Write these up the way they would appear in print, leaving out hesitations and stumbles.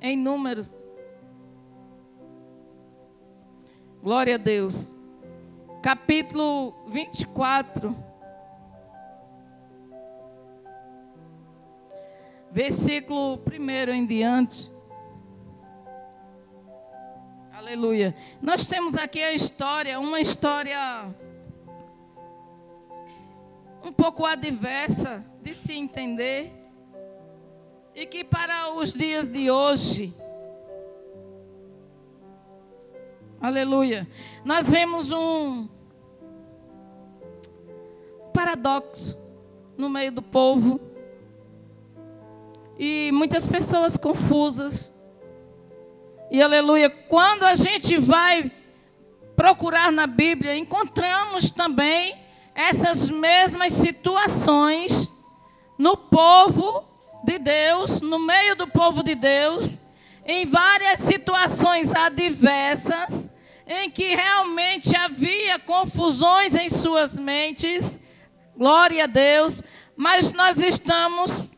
em Números. Glória a Deus. Capítulo 24. Versículo 1 em diante. Aleluia. Nós temos aqui a história, uma história um pouco adversa de se entender. E que para os dias de hoje, aleluia, nós vemos um paradoxo no meio do povo. E muitas pessoas confusas. E aleluia, quando a gente vai procurar na Bíblia, encontramos também essas mesmas situações no povo de Deus, no meio do povo de Deus, em várias situações adversas, em que realmente havia confusões em suas mentes, glória a Deus, mas nós estamos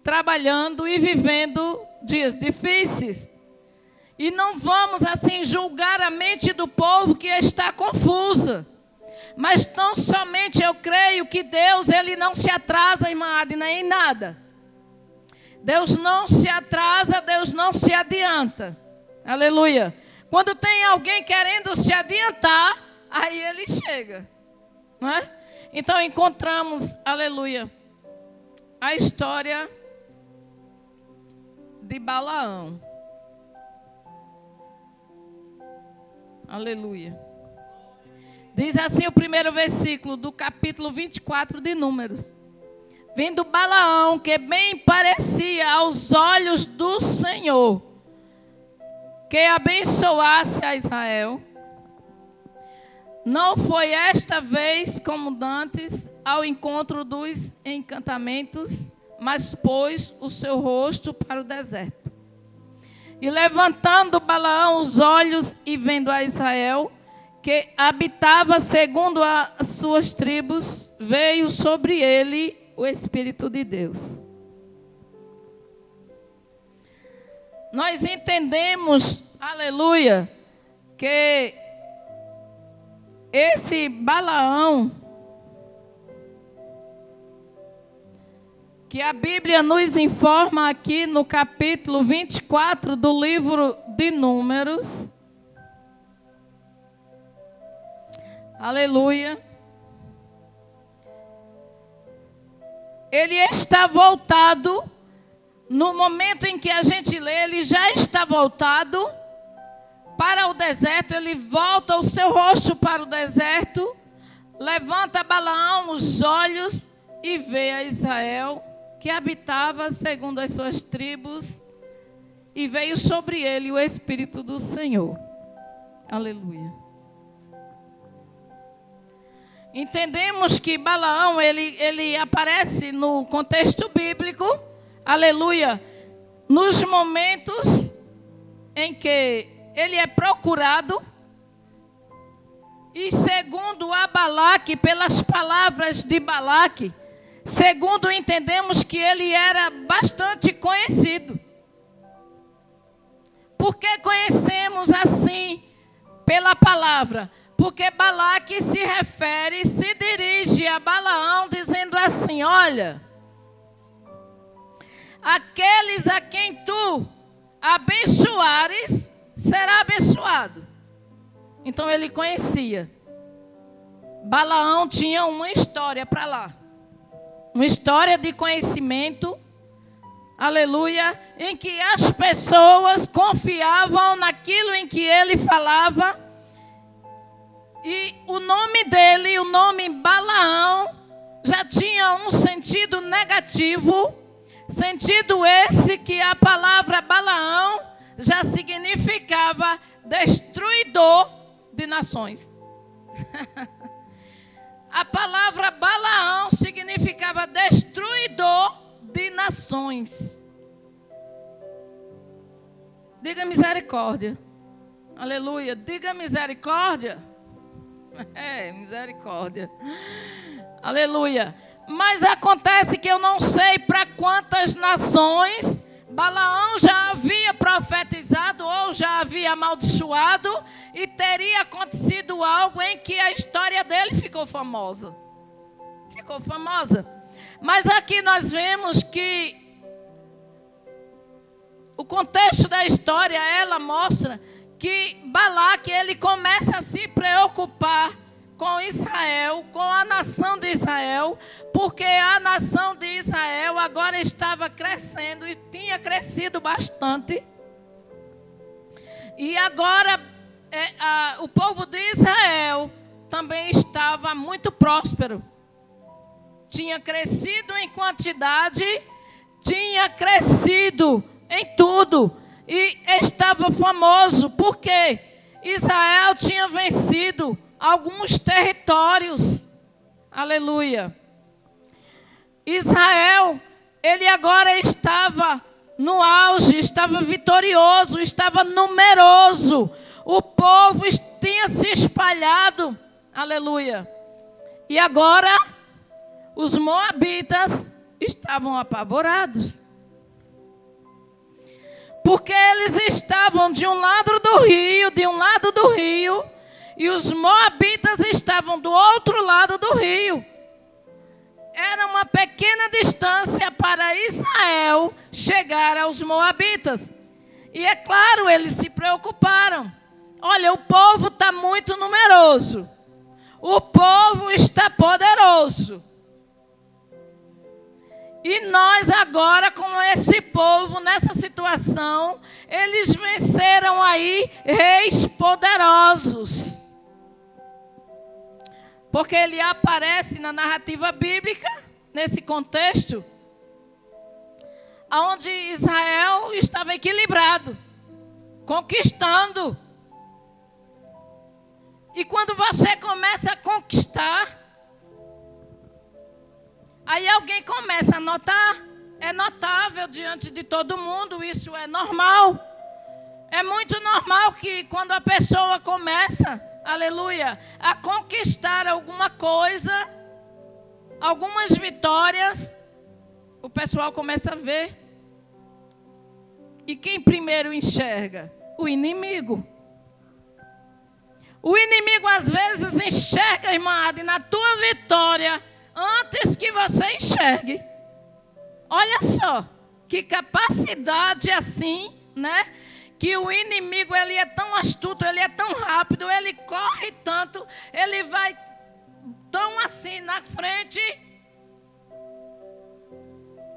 trabalhando e vivendo dias difíceis. E não vamos assim julgar a mente do povo que está confusa. Mas tão somente eu creio que Deus, Ele não se atrasa, irmã Adna, em nada. Deus não se atrasa, Deus não se adianta. Aleluia. Quando tem alguém querendo se adiantar, aí Ele chega. Não é? Então encontramos, aleluia, a história de Balaão. Aleluia. Diz assim o primeiro versículo do capítulo 24 de Números. Vindo Balaão, que bem parecia aos olhos do Senhor, que abençoasse a Israel, não foi esta vez como dantes ao encontro dos encantamentos, mas pôs o seu rosto para o deserto. E levantando Balaão os olhos e vendo a Israel, que habitava segundo as suas tribos, veio sobre ele o Espírito de Deus. Nós entendemos, aleluia, que esse Balaão, que a Bíblia nos informa aqui no capítulo 24 do livro de Números, aleluia, ele está voltado, no momento em que a gente lê, ele já está voltado para o deserto, ele volta o seu rosto para o deserto, levanta Balaão os olhos e vê a Israel, que habitava segundo as suas tribos, e veio sobre ele o Espírito do Senhor. Aleluia. Entendemos que Balaão, ele aparece no contexto bíblico, aleluia, nos momentos em que ele é procurado, e segundo a Balaque, pelas palavras de Balaque, segundo entendemos que ele era bastante conhecido. Por que conhecemos assim pela palavra? Porque Balaque se refere, se dirige a Balaão dizendo assim: olha, aqueles a quem tu abençoares, será abençoado. Então ele conhecia. Balaão tinha uma história para lá. Uma história de conhecimento, aleluia, em que as pessoas confiavam naquilo em que ele falava. E o nome dele, o nome Balaão, já tinha um sentido negativo. Sentido esse que a palavra Balaão já significava destruidor de nações. A palavra Balaão significava destruidor de nações. Diga misericórdia. Aleluia. Diga misericórdia. Misericórdia. Aleluia. Mas acontece que eu não sei para quantas nações Balaão já havia profetizado amaldiçoado e teria acontecido algo em que a história dele ficou famosa. Ficou famosa. Mas aqui nós vemos que o contexto da história, ela mostra que Balaque, ele começa a se preocupar com Israel, com a nação de Israel, porque a nação de Israel agora estava crescendo e tinha crescido bastante. E agora o povo de Israel também estava muito próspero. Tinha crescido em quantidade, tinha crescido em tudo e estava famoso, porque Israel tinha vencido alguns territórios. Aleluia. Israel, ele agora estava no auge, estava vitorioso, estava numeroso. O povo tinha se espalhado. Aleluia. E agora os moabitas estavam apavorados. Porque eles estavam de um lado do rio, e os moabitas estavam do outro lado do rio. Era uma pequena distância para Israel chegar aos moabitas. E é claro, eles se preocuparam. Olha, o povo está muito numeroso. O povo está poderoso. E nós agora, com esse povo, nessa situação, eles venceram aí reis poderosos. Porque ele aparece na narrativa bíblica, nesse contexto, onde Israel estava equilibrado, conquistando. E quando você começa a conquistar, aí alguém começa a notar, é notável diante de todo mundo, isso é normal. É muito normal que quando a pessoa começa, aleluia, a conquistar alguma coisa, algumas vitórias, o pessoal começa a ver. E quem primeiro enxerga? O inimigo. O inimigo às vezes enxerga, irmã Adi, na tua vitória, antes que você enxergue. Olha só, que capacidade assim, né? Que o inimigo, ele é tão astuto, ele é tão rápido, ele corre tanto, ele vai tão assim na frente,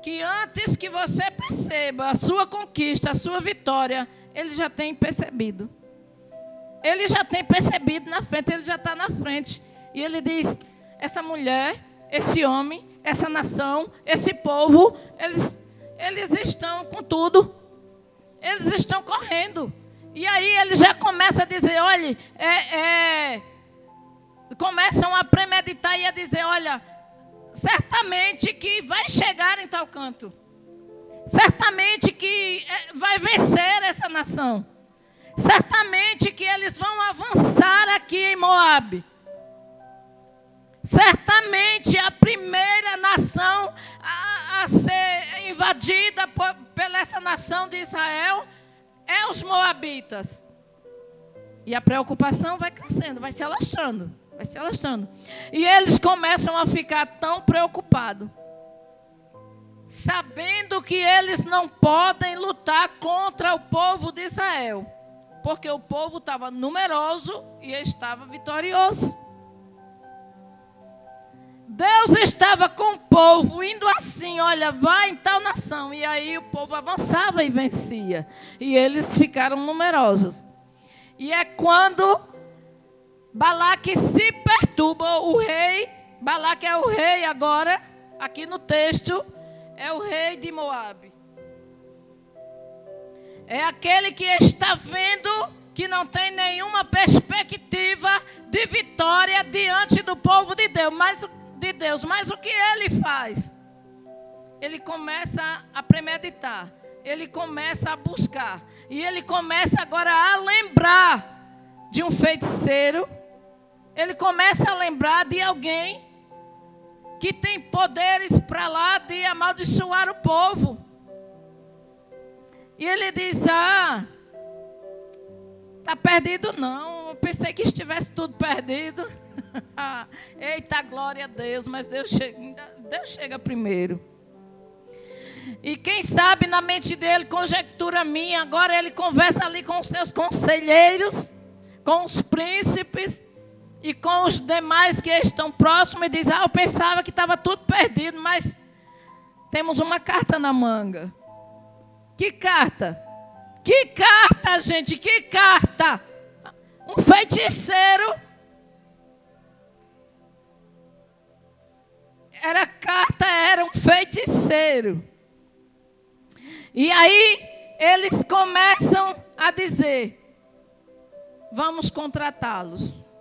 que antes que você perceba a sua conquista, a sua vitória, ele já tem percebido. Ele já tem percebido na frente, ele já está na frente. E ele diz, essa mulher, esse homem, essa nação, esse povo, eles estão com tudo. Eles estão correndo. E aí ele já começa a dizer, olha, começam a premeditar e a dizer, olha, certamente que vai chegar em tal canto. Certamente que vai vencer essa nação. Certamente que eles vão avançar aqui em Moabe. Certamente a primeira nação a ser invadida pela essa nação de Israel é os moabitas. E a preocupação vai crescendo, vai se alastrando, vai se alastrando. E eles começam a ficar tão preocupados, sabendo que eles não podem lutar contra o povo de Israel, porque o povo estava numeroso e estava vitorioso. Deus estava com o povo, indo assim, olha, vai em tal nação. E aí o povo avançava e vencia. E eles ficaram numerosos. E é quando Balaque se perturba, o rei, Balaque é o rei agora, aqui no texto, é o rei de Moabe. É aquele que está vendo que não tem nenhuma perspectiva de vitória diante do povo de Deus. Mas o que ele faz? Ele começa a premeditar. Ele começa a buscar. E ele começa agora a lembrar de um feiticeiro. Ele começa a lembrar de alguém que tem poderes para lá de amaldiçoar o povo. E ele diz, Está perdido não. Eu pensei que estivesse tudo perdido. Eita, glória a Deus. Mas Deus chega primeiro. E quem sabe na mente dele, conjectura minha, agora ele conversa ali com os seus conselheiros, com os príncipes e com os demais que estão próximos e diz: eu pensava que estava tudo perdido, mas temos uma carta na manga. Que carta? Que carta, gente? Que carta? Um feiticeiro. Era um feiticeiro. E aí eles começam a dizer: vamos contratá-los.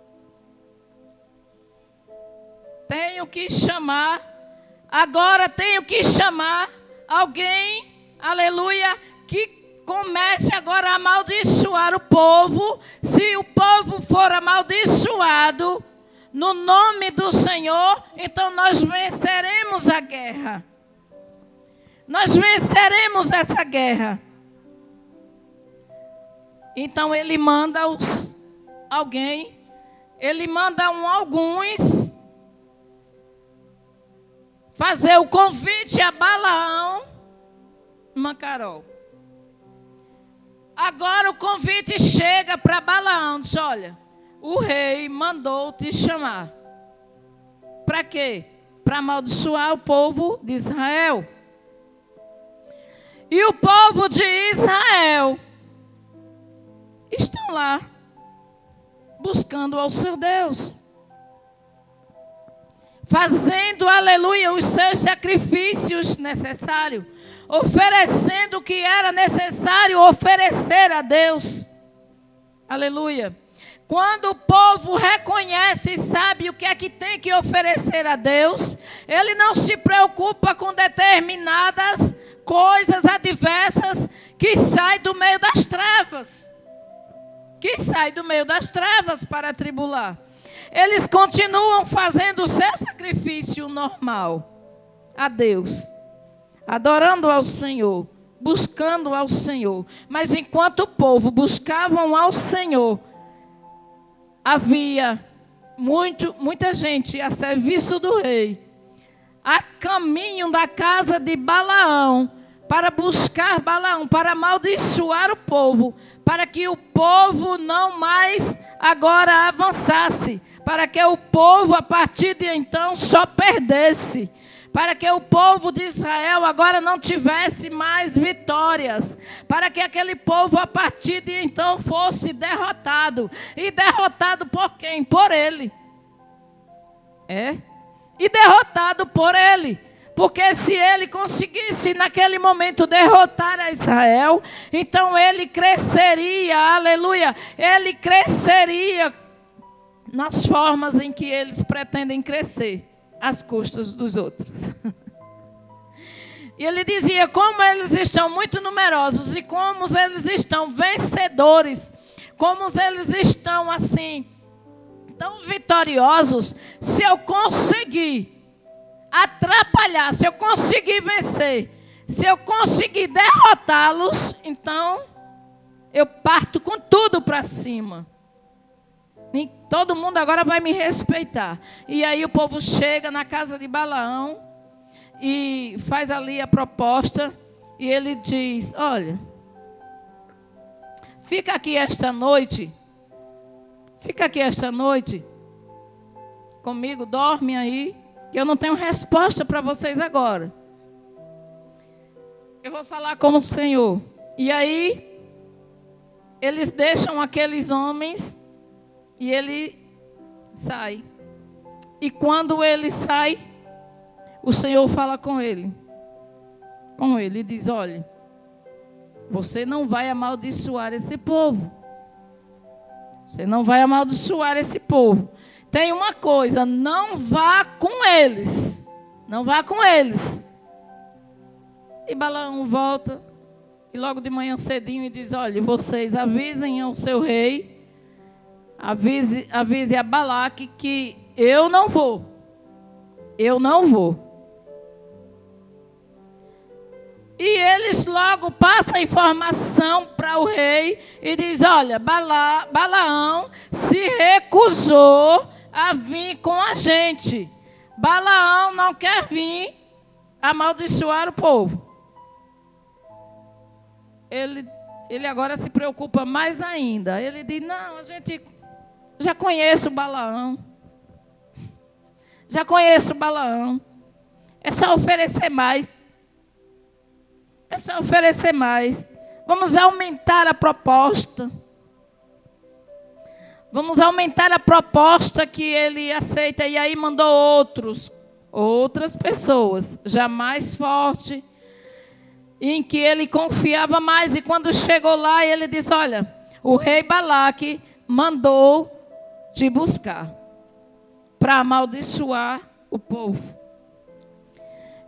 Tenho que chamar alguém, aleluia, que comece agora a amaldiçoar o povo. Se o povo for amaldiçoado no nome do Senhor, então nós venceremos a guerra. Nós venceremos essa guerra. Então ele manda alguns fazer o convite a Balaão, Mancarol. Agora o convite chega para Balaão, diz: olha, o rei mandou te chamar. Para quê? Para amaldiçoar o povo de Israel. E o povo de Israel estão lá buscando ao seu Deus, fazendo, aleluia, os seus sacrifícios necessários, oferecendo o que era necessário oferecer a Deus. Aleluia. Quando o povo reconhece e sabe o que é que tem que oferecer a Deus, ele não se preocupa com determinadas coisas adversas que saem do meio das trevas. Que saem do meio das trevas para tribular. Eles continuam fazendo o seu sacrifício normal a Deus, adorando ao Senhor, buscando ao Senhor. Mas enquanto o povo buscavam ao Senhor, havia muita gente a serviço do rei, a caminho da casa de Balaão, para buscar Balaão, para amaldiçoar o povo, para que o povo não mais agora avançasse, para que o povo a partir de então só perdesse, para que o povo de Israel agora não tivesse mais vitórias, para que aquele povo a partir de então fosse derrotado. E derrotado por quem? Por ele. E derrotado por ele. Porque se ele conseguisse naquele momento derrotar a Israel, então ele cresceria, aleluia, ele cresceria nas formas em que eles pretendem crescer, às custas dos outros. E ele dizia: como eles estão muito numerosos e como eles estão vencedores, como eles estão assim, tão vitoriosos, se eu conseguir atrapalhar, se eu conseguir vencer, se eu conseguir derrotá-los, então eu parto com tudo para cima. E todo mundo agora vai me respeitar. E aí o povo chega na casa de Balaão e faz ali a proposta. E ele diz: olha, fica aqui esta noite comigo, dorme aí, que eu não tenho resposta para vocês agora. Eu vou falar com o Senhor. E aí eles deixam aqueles homens e ele sai. E quando ele sai, o Senhor fala com ele. E diz: olha, você não vai amaldiçoar esse povo. Você não vai amaldiçoar esse povo. Tem uma coisa: não vá com eles. Não vá com eles. E Balaão volta. E logo de manhã cedinho e diz: olha, vocês avisem ao seu rei. Avise a Balaque que eu não vou. Eu não vou. E eles logo passam a informação para o rei e diz: olha, Balaão se recusou a vir com a gente. Balaão não quer vir amaldiçoar o povo. Ele agora se preocupa mais ainda. Ele diz: não, a gente já conhece o Balaão. Já conheço o Balaão. É só oferecer mais. É só oferecer mais. Vamos aumentar a proposta. Vamos aumentar a proposta que ele aceita. E aí mandou outras pessoas, já mais forte, em que ele confiava mais. E quando chegou lá, ele disse: olha, o rei Balaque mandou te buscar para amaldiçoar o povo.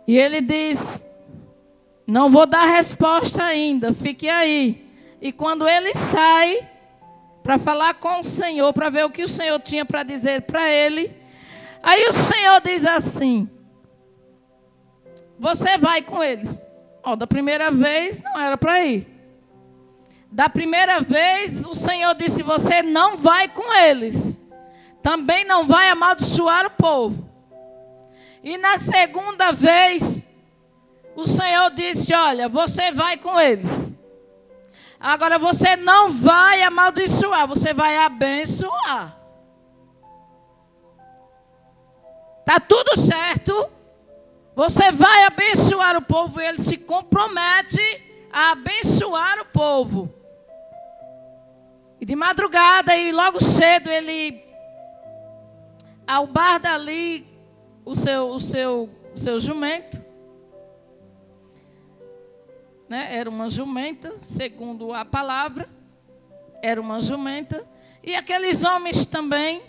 E ele diz: não vou dar resposta ainda, fique aí. E quando ele sai para falar com o Senhor, para ver o que o Senhor tinha para dizer para ele, aí o Senhor diz assim: você vai com eles. Da primeira vez não era para ir. Da primeira vez o Senhor disse: você não vai com eles. Também não vai amaldiçoar o povo. E na segunda vez o Senhor disse: olha, você vai com eles. Agora você não vai amaldiçoar, você vai abençoar. Está tudo certo. Você vai abençoar o povo. E ele se compromete a abençoar o povo. E de madrugada e logo cedo ele albarda ali o seu jumento. Né? Era uma jumenta, segundo a palavra. Era uma jumenta. E aqueles homens também,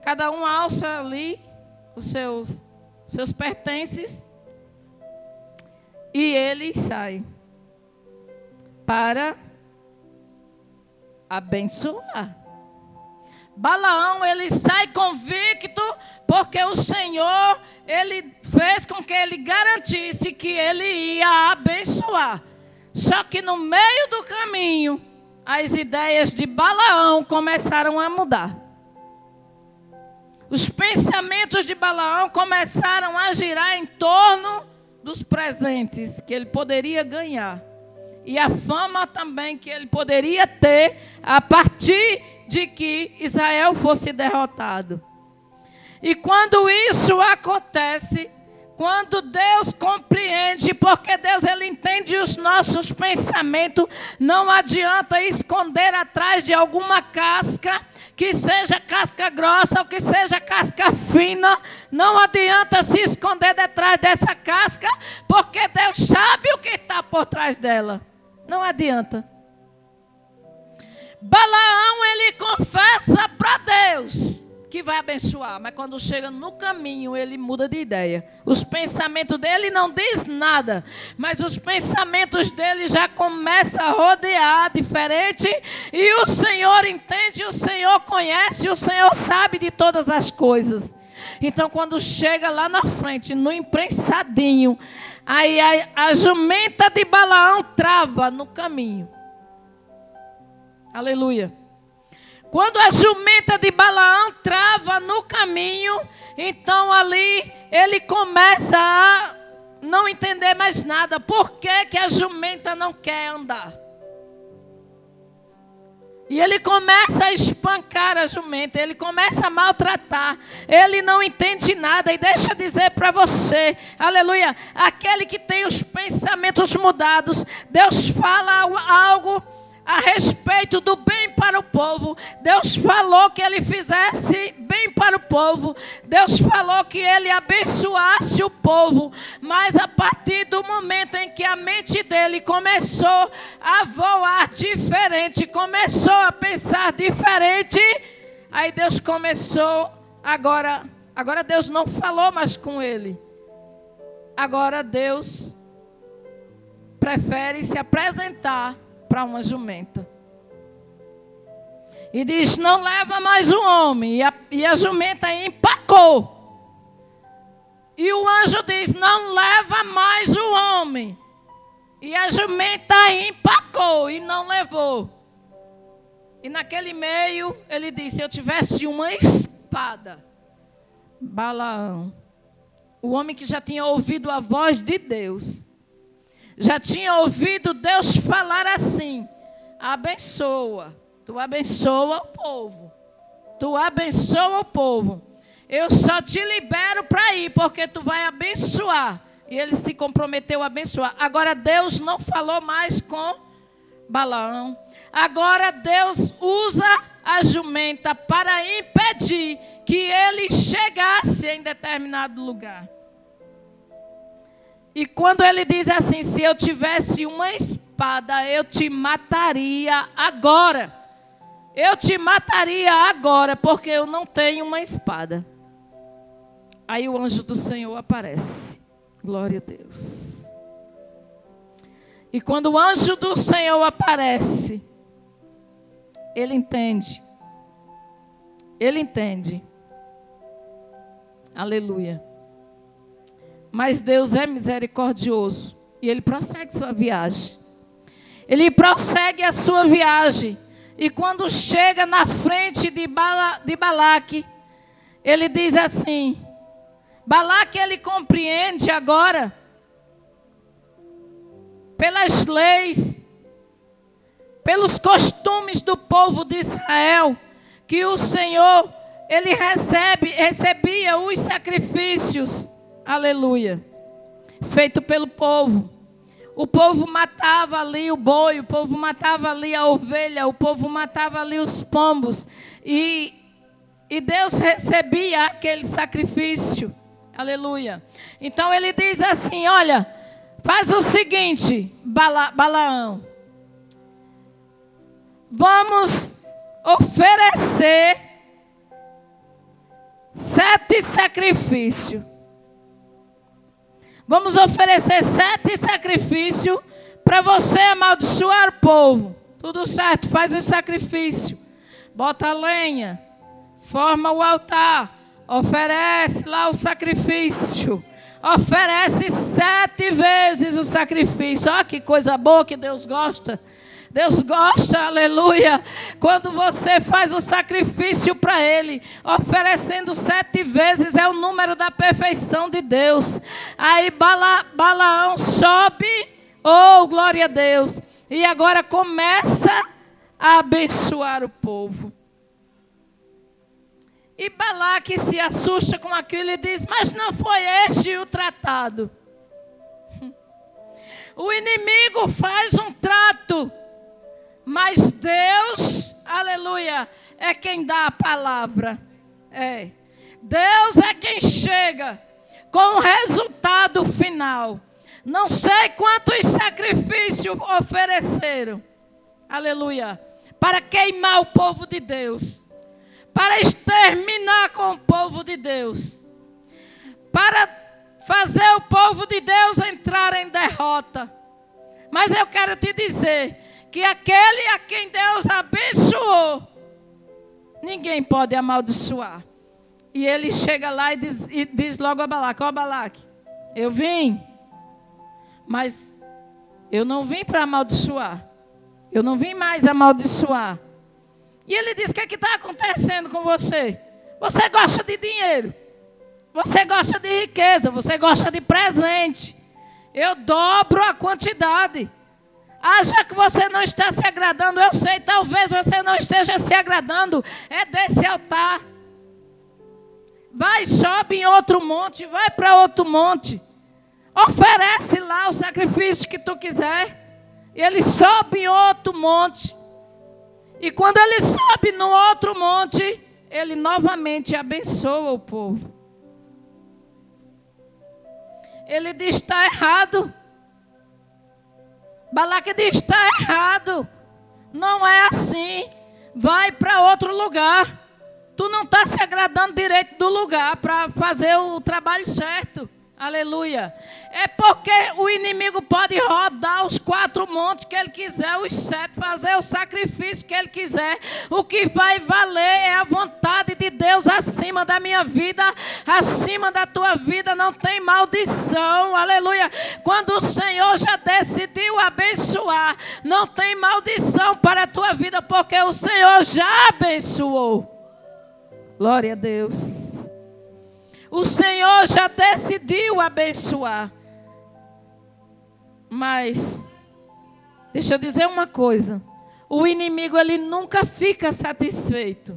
cada um alça ali os seus pertences. E ele sai para abençoar. Balaão, ele sai convicto, porque o Senhor, ele fez com que ele garantisse que ele ia abençoar. Só que no meio do caminho, as ideias de Balaão começaram a mudar. Os pensamentos de Balaão começaram a girar em torno dos presentes que ele poderia ganhar. E a fama também que ele poderia ter a partir de que Israel fosse derrotado. E quando isso acontece, quando Deus compreende, porque Deus ele entende os nossos pensamentos, não adianta esconder atrás de alguma casca, que seja casca grossa ou que seja casca fina, não adianta se esconder detrás dessa casca, porque Deus sabe o que está por trás dela. Não adianta. Balaão, ele confessa para Deus que vai abençoar, mas quando chega no caminho, ele muda de ideia. Os pensamentos dele não diz nada, mas os pensamentos dele já começam a rodear diferente, e o Senhor entende, o Senhor conhece, o Senhor sabe de todas as coisas. Então, quando chega lá na frente, no imprensadinho, aí a jumenta de Balaão trava no caminho. Aleluia. Quando a jumenta de Balaão trava no caminho, então ali ele começa a não entender mais nada. Por que a jumenta não quer andar? E ele começa a espancar a jumenta, ele começa a maltratar, ele não entende nada. E deixa eu dizer para você, aleluia, aquele que tem os pensamentos mudados, Deus fala algo a respeito do bem para o povo. Deus falou que ele fizesse bem para o povo. Deus falou que ele abençoasse o povo. Mas a partir do momento em que a mente dele começou a voar diferente, começou a pensar diferente, aí Deus começou, agora Deus não falou mais com ele. Agora Deus prefere se apresentar para uma jumenta. E diz: não leva mais o homem. E a jumenta empacou. E o anjo diz: não leva mais o homem. E a jumenta empacou e não levou. E naquele meio, ele disse, se eu tivesse uma espada, Balaão, o homem que já tinha ouvido a voz de Deus, já tinha ouvido Deus falar assim, abençoa, tu abençoa o povo, tu abençoa o povo, eu só te libero para ir, porque tu vai abençoar. E ele se comprometeu a abençoar. Agora Deus não falou mais com Balaão. Agora Deus usa a jumenta para impedir que ele chegasse em determinado lugar. E quando ele diz assim, se eu tivesse uma espada, eu te mataria agora. Eu te mataria agora, porque eu não tenho uma espada. Aí o anjo do Senhor aparece. Glória a Deus. E quando o anjo do Senhor aparece, ele entende. Ele entende. Aleluia. Mas Deus é misericordioso. E ele prossegue sua viagem. Ele prossegue a sua viagem. E quando chega na frente de Balaque, ele diz assim, Balaque, ele compreende agora, pelas leis, pelos costumes do povo de Israel, que o Senhor, ele recebia os sacrifícios, aleluia, feito pelo povo. O povo matava ali o boi, o povo matava ali a ovelha, o povo matava ali os pombos. E Deus recebia aquele sacrifício. Aleluia. Então ele diz assim, olha, faz o seguinte, Balaão. Vamos oferecer 7 sacrifícios. Vamos oferecer 7 sacrifícios para você amaldiçoar o povo. Tudo certo, faz o sacrifício. Bota a lenha, forma o altar. Oferece lá o sacrifício. Oferece 7 vezes o sacrifício. Olha que coisa boa que Deus gosta. Deus gosta, aleluia, quando você faz o sacrifício para Ele. Oferecendo 7 vezes é o número da perfeição de Deus. Aí Balaão sobe, oh glória a Deus. E agora começa a abençoar o povo. E Balaque se assusta com aquilo e diz, mas não foi este o tratado. O inimigo faz um trato, mas Deus, aleluia, é quem dá a palavra. Deus é quem chega com o resultado final. Não sei quantos sacrifícios ofereceram, aleluia, para queimar o povo de Deus, para exterminar com o povo de Deus, para fazer o povo de Deus entrar em derrota. Mas eu quero te dizer que aquele a quem Deus abençoou, ninguém pode amaldiçoar. E ele chega lá e diz logo a Balaque, ó Balaque, eu vim, mas eu não vim para amaldiçoar. Eu não vim mais amaldiçoar. E ele diz, o que é que está acontecendo com você? Você gosta de dinheiro. Você gosta de riqueza. Você gosta de presente. Eu dobro a quantidade. Já que você não está se agradando, eu sei, talvez você não esteja se agradando, é desse altar. Vai, sobe em outro monte, vai para outro monte. Oferece lá o sacrifício que tu quiser. E ele sobe em outro monte. E quando ele sobe no outro monte, ele novamente abençoa o povo. Ele diz, está errado. Balaque diz, está errado. Não é assim. Vai para outro lugar. Tu não está se agradando direito do lugar para fazer o trabalho certo. Aleluia. É porque o inimigo pode rodar os 4 montes que ele quiser, os 7, fazer o sacrifício que ele quiser. O que vai valer é a vontade de Deus acima da minha vida, acima da tua vida. Não tem maldição. Aleluia. Quando o Senhor já decidiu abençoar, não tem maldição para a tua vida, porque o Senhor já abençoou. Glória a Deus. O Senhor já decidiu abençoar. Mas, deixa eu dizer uma coisa. O inimigo, ele nunca fica satisfeito.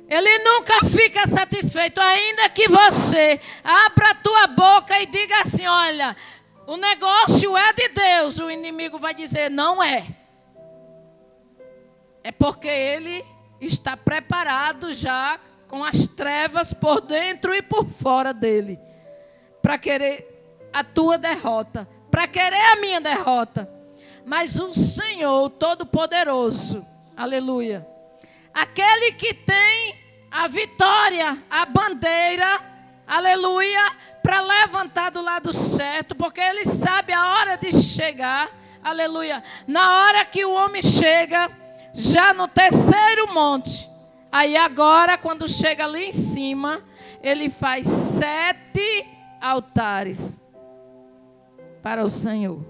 Ele nunca fica satisfeito. Ainda que você abra a tua boca e diga assim, olha, o negócio é de Deus. O inimigo vai dizer, não é. É porque ele está preparado já com as trevas por dentro e por fora dele, para querer a tua derrota, para querer a minha derrota. Mas o Senhor Todo-Poderoso, aleluia, aquele que tem a vitória, a bandeira, aleluia, para levantar do lado certo, porque ele sabe a hora de chegar, aleluia. Na hora que o homem chega, já no terceiro monte, aí agora, quando chega ali em cima, ele faz 7 altares para o Senhor.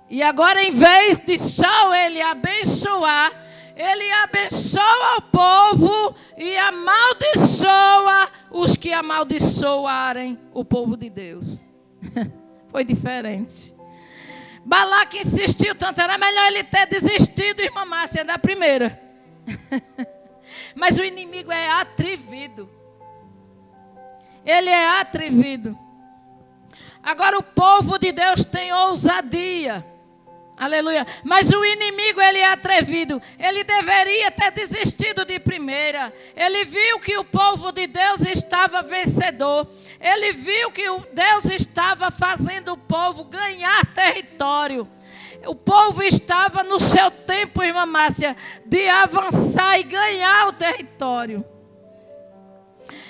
E agora, em vez de só ele abençoar, ele abençoa o povo e amaldiçoa os que amaldiçoarem o povo de Deus. Foi diferente. Balaque insistiu tanto, era melhor ele ter desistido, irmã Márcia, da primeira. Mas o inimigo é atrevido. Ele é atrevido. Agora o povo de Deus tem ousadia. Aleluia. Mas o inimigo, ele é atrevido. Ele deveria ter desistido de primeira. Ele viu que o povo de Deus estava vencedor. Ele viu que Deus estava fazendo o povo ganhar território. O povo estava no seu tempo, irmã Márcia, de avançar e ganhar o território.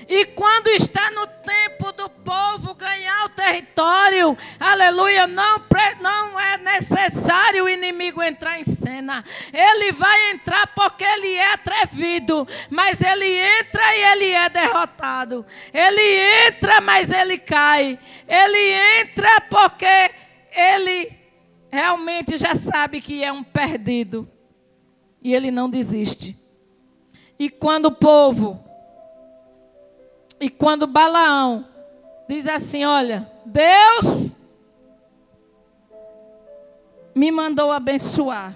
E quando está no tempo do povo ganhar o território, aleluia, não é necessário o inimigo entrar em cena. Ele vai entrar porque ele é atrevido, mas ele entra e ele é derrotado. Ele entra, mas ele cai. Ele entra porque ele realmente já sabe que é um perdido. E ele não desiste. E quando Balaão diz assim, olha, Deus me mandou abençoar.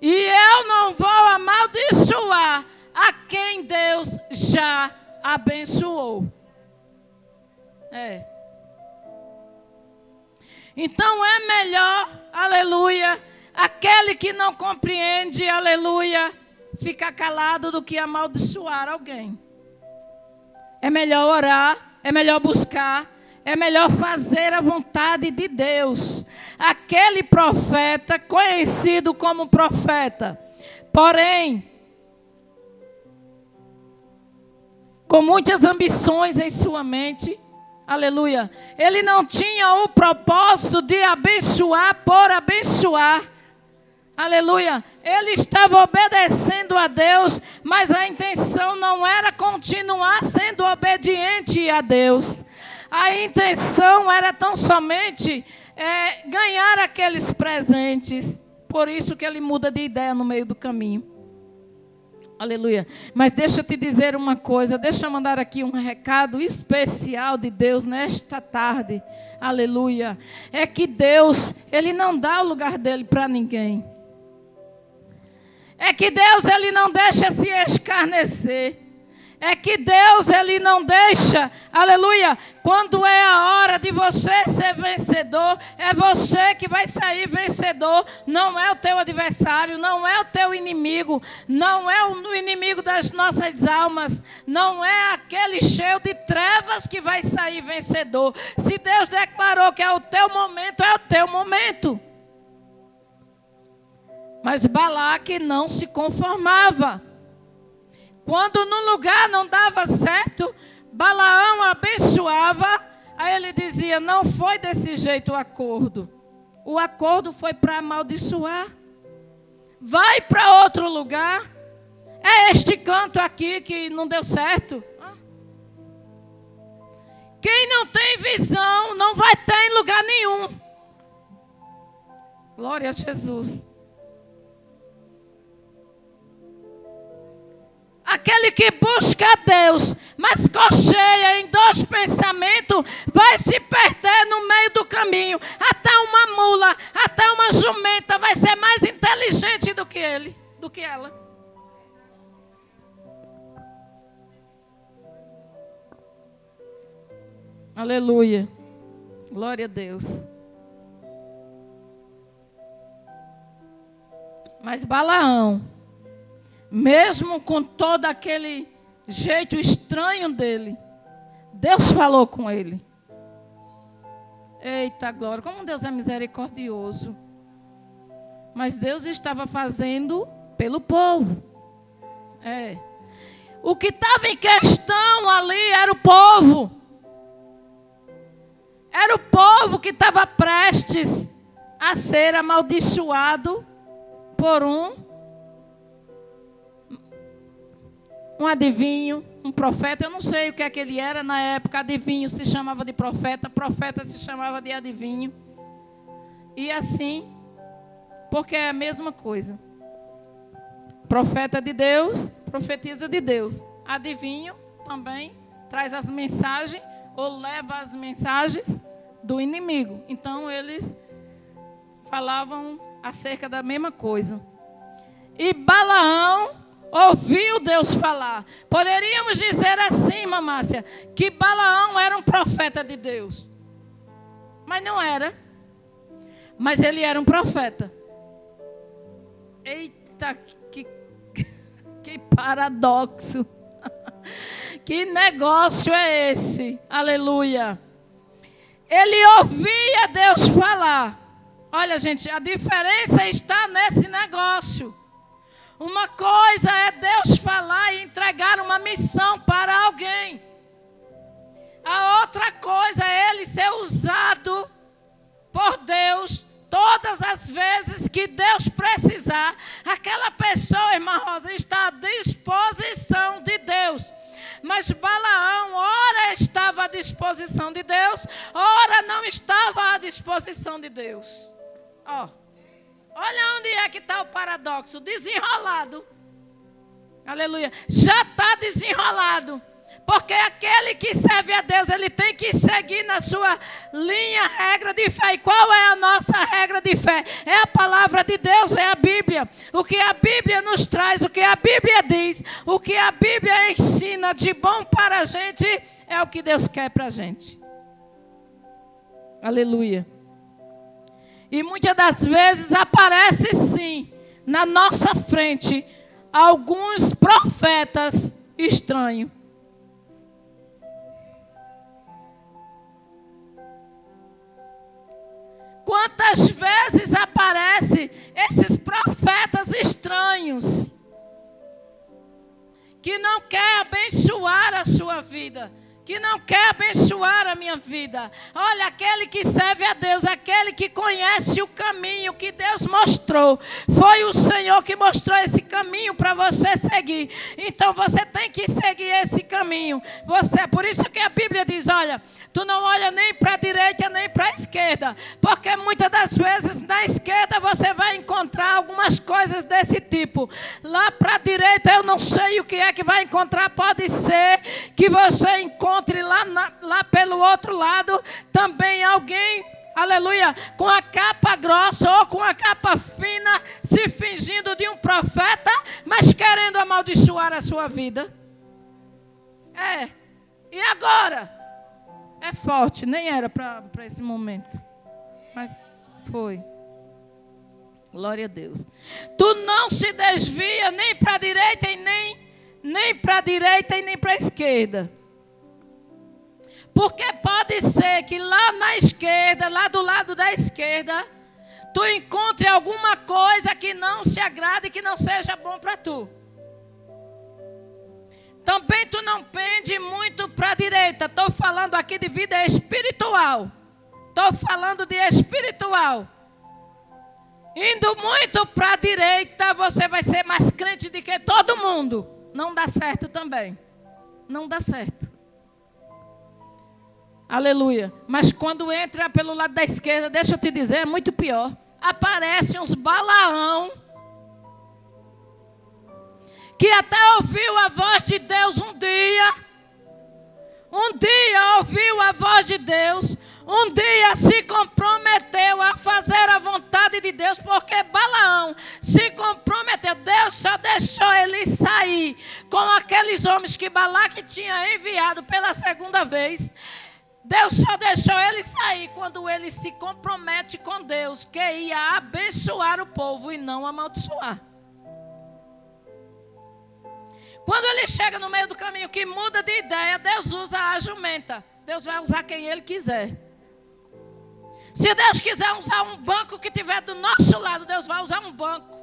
E eu não vou amaldiçoar a quem Deus já abençoou. Então é melhor, aleluia, aquele que não compreende, aleluia, ficar calado do que amaldiçoar alguém. É melhor orar, é melhor buscar, é melhor fazer a vontade de Deus. Aquele profeta, conhecido como profeta, porém, com muitas ambições em sua mente, aleluia, ele não tinha o propósito de abençoar por abençoar. Aleluia, ele estava obedecendo a Deus, mas a intenção não era continuar sendo obediente a Deus. A intenção era tão somente ganhar aqueles presentes. Por isso que ele muda de ideia no meio do caminho. Aleluia. Mas deixa eu te dizer uma coisa, deixa eu mandar aqui um recado especial de Deus nesta tarde. Aleluia. É que Deus, ele não dá o lugar dele para ninguém. É que Deus, ele não deixa se escarnecer. É que Deus, ele não deixa, aleluia, quando é a hora de você ser vencedor, é você que vai sair vencedor, não é o teu adversário, não é o teu inimigo, não é o inimigo das nossas almas, não é aquele cheio de trevas que vai sair vencedor. Se Deus declarou que é o teu momento, é o teu momento. Mas Balaque não se conformava. Quando no lugar não dava certo, Balaão abençoava, aí ele dizia, não foi desse jeito o acordo. O acordo foi para amaldiçoar. Vai para outro lugar. É este canto aqui que não deu certo. Quem não tem visão não vai ter em lugar nenhum. Glória a Jesus. Aquele que busca a Deus, mas cocheia em dois pensamentos, vai se perder no meio do caminho. Até uma mula, até uma jumenta vai ser mais inteligente do que ele, do que ela. Aleluia. Glória a Deus. Mas Balaão, mesmo com todo aquele jeito estranho dele, Deus falou com ele. Eita glória, como Deus é misericordioso. Mas Deus estava fazendo pelo povo. O que estava em questão ali era o povo. Era o povo que estava prestes a ser amaldiçoado por um adivinho, um profeta. Eu não sei o que é que ele era na época. Adivinho se chamava de profeta, profeta se chamava de adivinho. E assim, porque é a mesma coisa. Profeta de Deus, profetiza de Deus. Adivinho também traz as mensagens ou leva as mensagens do inimigo. Então eles falavam acerca da mesma coisa. E Balaão ouviu Deus falar. Poderíamos dizer assim, Mamácia, que Balaão era um profeta de Deus. Mas não era. Mas ele era um profeta. Eita, que paradoxo. Que negócio é esse? Aleluia. Ele ouvia Deus falar. Olha, gente, a diferença está nesse negócio. Uma coisa é Deus falar e entregar uma missão para alguém. A outra coisa é ele ser usado por Deus todas as vezes que Deus precisar. Aquela pessoa, irmã Rosa, está à disposição de Deus. Mas Balaão, ora estava à disposição de Deus, ora não estava à disposição de Deus. Olha onde é que está o paradoxo. Desenrolado. Aleluia. Já está desenrolado. Porque aquele que serve a Deus, ele tem que seguir na sua linha, regra de fé. E qual é a nossa regra de fé? É a palavra de Deus, é a Bíblia. O que a Bíblia nos traz, o que a Bíblia diz, o que a Bíblia ensina de bom para a gente, é o que Deus quer para a gente. Aleluia. E muitas das vezes aparece sim, na nossa frente, alguns profetas estranhos. Quantas vezes aparecem esses profetas estranhos que não quer abençoar a sua vida, que não quer abençoar a minha vida. Olha, aquele que serve a Deus, aquele que conhece o caminho que Deus mostrou, foi o Senhor que mostrou esse caminho para você seguir. Então você tem que seguir esse caminho. Por isso que a Bíblia diz, olha, tu não olha nem para a direita nem para a esquerda, porque muitas das vezes na esquerda você vai encontrar algumas coisas desse tipo. Lá para a direita eu não sei o que é que vai encontrar. Pode ser que você encontre lá pelo outro lado também alguém, aleluia, com a capa grossa ou com a capa fina, se fingindo de um profeta, mas querendo amaldiçoar a sua vida. E agora? É forte, nem era para esse momento, mas foi. Glória a Deus. Tu não se desvia nem para a direita e nem para a direita e nem para a esquerda. Porque pode ser que lá na esquerda, lá do lado da esquerda, tu encontre alguma coisa que não se agrade e que não seja bom para tu. Também tu não pende muito para a direita. Estou falando aqui de vida espiritual. Estou falando de espiritual. Indo muito para a direita, você vai ser mais crente do que todo mundo. Não dá certo também. Não dá certo. Aleluia. Mas quando entra pelo lado da esquerda, deixa eu te dizer, é muito pior. Aparecem uns Balaão que até ouviu a voz de Deus um dia. Um dia ouviu a voz de Deus. Um dia se comprometeu a fazer a vontade de Deus, porque Balaão se comprometeu. Deus só deixou ele sair com aqueles homens que Balaque tinha enviado pela segunda vez. Deus só deixou ele sair quando ele se compromete com Deus, que ia abençoar o povo e não amaldiçoar. Quando ele chega no meio do caminho que muda de ideia, Deus usa a jumenta. Deus vai usar quem ele quiser. Se Deus quiser usar um banco que estiver do nosso lado, Deus vai usar um banco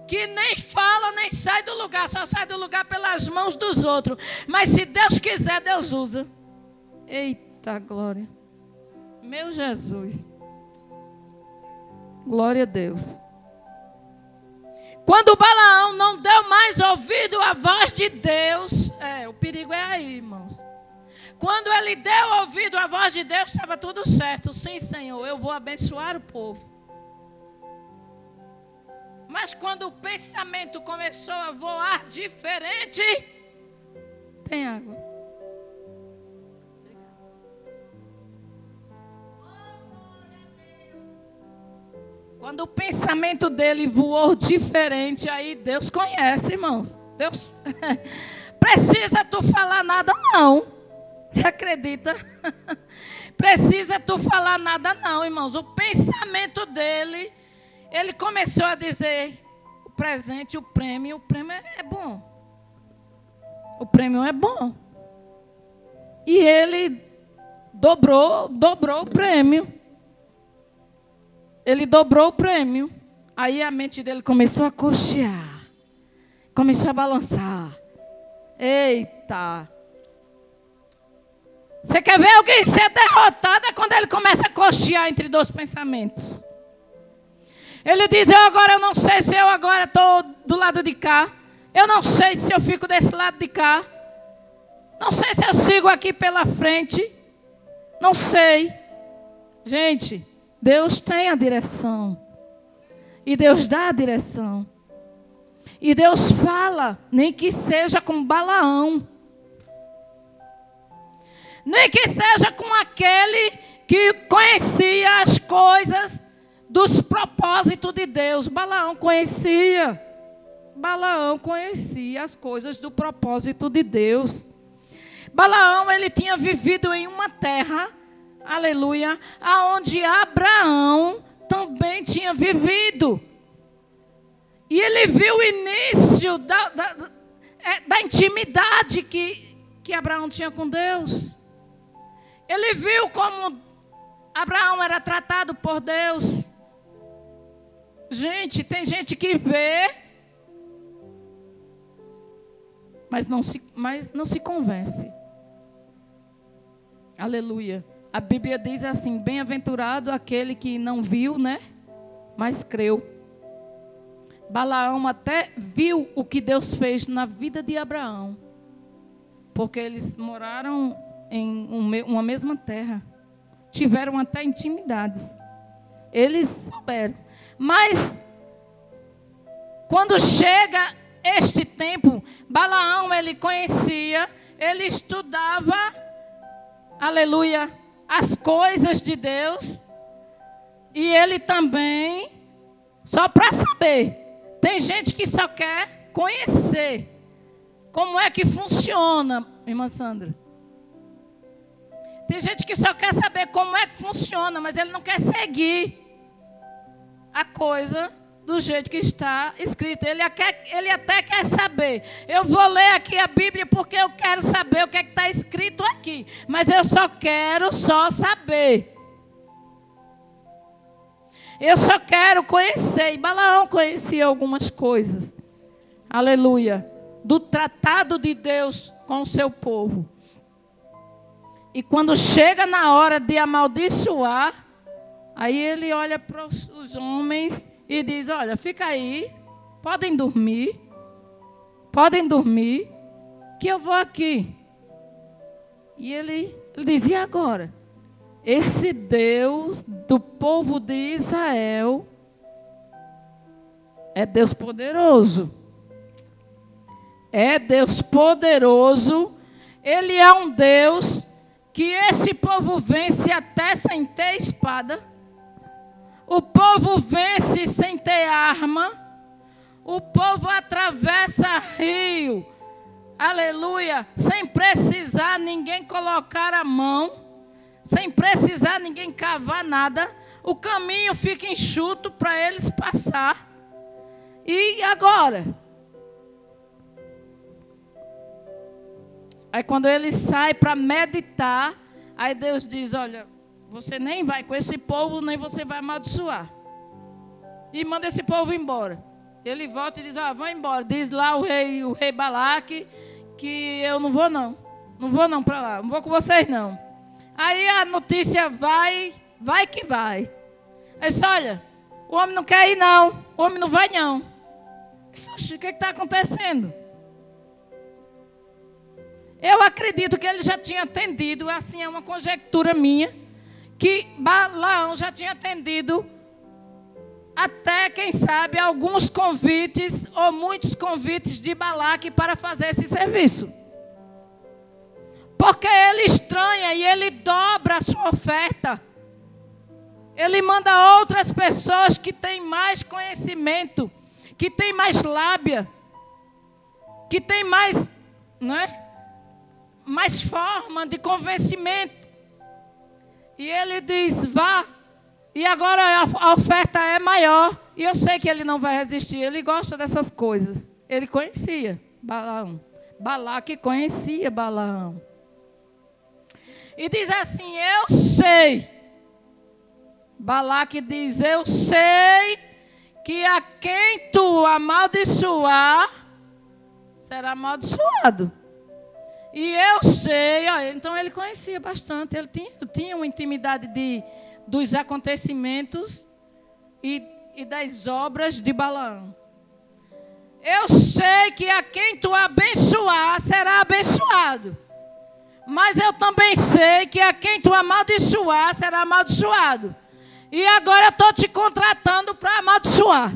que nem fala, nem sai do lugar, só sai do lugar pelas mãos dos outros. Mas se Deus quiser, Deus usa. Eita glória. Meu Jesus. Glória a Deus. Quando Balaão não deu mais ouvido à voz de Deus, o perigo é aí, irmãos. Quando ele deu ouvido à voz de Deus, estava tudo certo. Sim, Senhor, eu vou abençoar o povo. Mas quando o pensamento começou a voar diferente, tem água. Quando o pensamento dele voou diferente, aí Deus conhece, irmãos. Deus precisa tu falar nada não. Você acredita? Precisa tu falar nada não, irmãos. O pensamento dele, ele começou a dizer, o presente, o prêmio é bom. O prêmio é bom. E ele dobrou o prêmio. Ele dobrou o prêmio. Aí a mente dele começou a cochear. Começou a balançar. Eita. Você quer ver alguém ser derrotado? É quando ele começa a cochear entre dois pensamentos. Ele diz, eu não sei se eu agora estou do lado de cá. Eu não sei se eu fico desse lado de cá. Não sei se eu sigo aqui pela frente. Não sei. Gente, Deus tem a direção. E Deus dá a direção. E Deus fala, nem que seja com Balaão. Nem que seja com aquele que conhecia as coisas dos propósitos de Deus. Balaão conhecia as coisas do propósito de Deus. Balaão, ele tinha vivido em uma terra, aleluia, aonde Abraão também tinha vivido. E ele viu o início da intimidade que Abraão tinha com Deus. Ele viu como Abraão era tratado por Deus. Gente, tem gente que vê, mas não se convence. Aleluia. A Bíblia diz assim, bem-aventurado aquele que não viu, né? Mas creu. Balaão até viu o que Deus fez na vida de Abraão. Porque eles moraram em uma mesma terra. Tiveram até intimidades. Eles souberam. Mas, quando chega este tempo, Balaão, ele conhecia, ele estudava, aleluia, as coisas de Deus. E ele também, só para saber, tem gente que só quer conhecer como é que funciona, irmã Sandra. Tem gente que só quer saber como é que funciona, mas ele não quer seguir a coisa do jeito que está escrito. Ele até quer saber. Eu vou ler aqui a Bíblia porque eu quero saber o que é que está escrito aqui. Mas eu só quero saber. Eu só quero conhecer. E Balaão conhecia algumas coisas. Aleluia. do tratado de Deus com o seu povo. E quando chega na hora de amaldiçoar, aí ele olha para os homens e diz: olha, fica aí, podem dormir, que eu vou aqui. E ele dizia: e agora? Esse Deus do povo de Israel é Deus poderoso. É Deus poderoso. Ele é um Deus que esse povo vence até sem ter espada. O povo vence sem ter arma. O povo atravessa rio, aleluia, sem precisar ninguém colocar a mão, sem precisar ninguém cavar nada. O caminho fica enxuto para eles passar. E agora? Aí quando ele sai para meditar, aí Deus diz: olha, você nem vai com esse povo, nem você vai amaldiçoar. E manda esse povo embora. Ele volta e diz: vão embora. Diz lá o rei Balaque que eu não vou não. Não vou não para lá, não vou com vocês não. Aí a notícia vai que vai. Aí disse: olha, o homem não quer ir não, o homem não vai não. Disse: o que está acontecendo? Eu acredito que ele já tinha atendido, assim é uma conjectura minha, que Balaão já tinha atendido até, quem sabe, alguns convites ou muitos convites de Balaque para fazer esse serviço. Porque ele estranha e ele dobra a sua oferta. Ele manda outras pessoas que têm mais conhecimento, que têm mais lábia, que têm mais, mais forma de convencimento. E ele diz: vá. E agora a oferta é maior. E eu sei que ele não vai resistir. Ele gosta dessas coisas. Ele conhecia Balaão. Balaque conhecia Balaão. E diz assim: eu sei. Balaque diz: eu sei que a quem tu amaldiçoar, será amaldiçoado. E eu sei, então ele conhecia bastante. Ele tinha uma intimidade dos acontecimentos e das obras de Balaão. Eu sei que a quem tu abençoar, será abençoado. Mas eu também sei que a quem tu amaldiçoar, será amaldiçoado. E agora eu estou te contratando para amaldiçoar.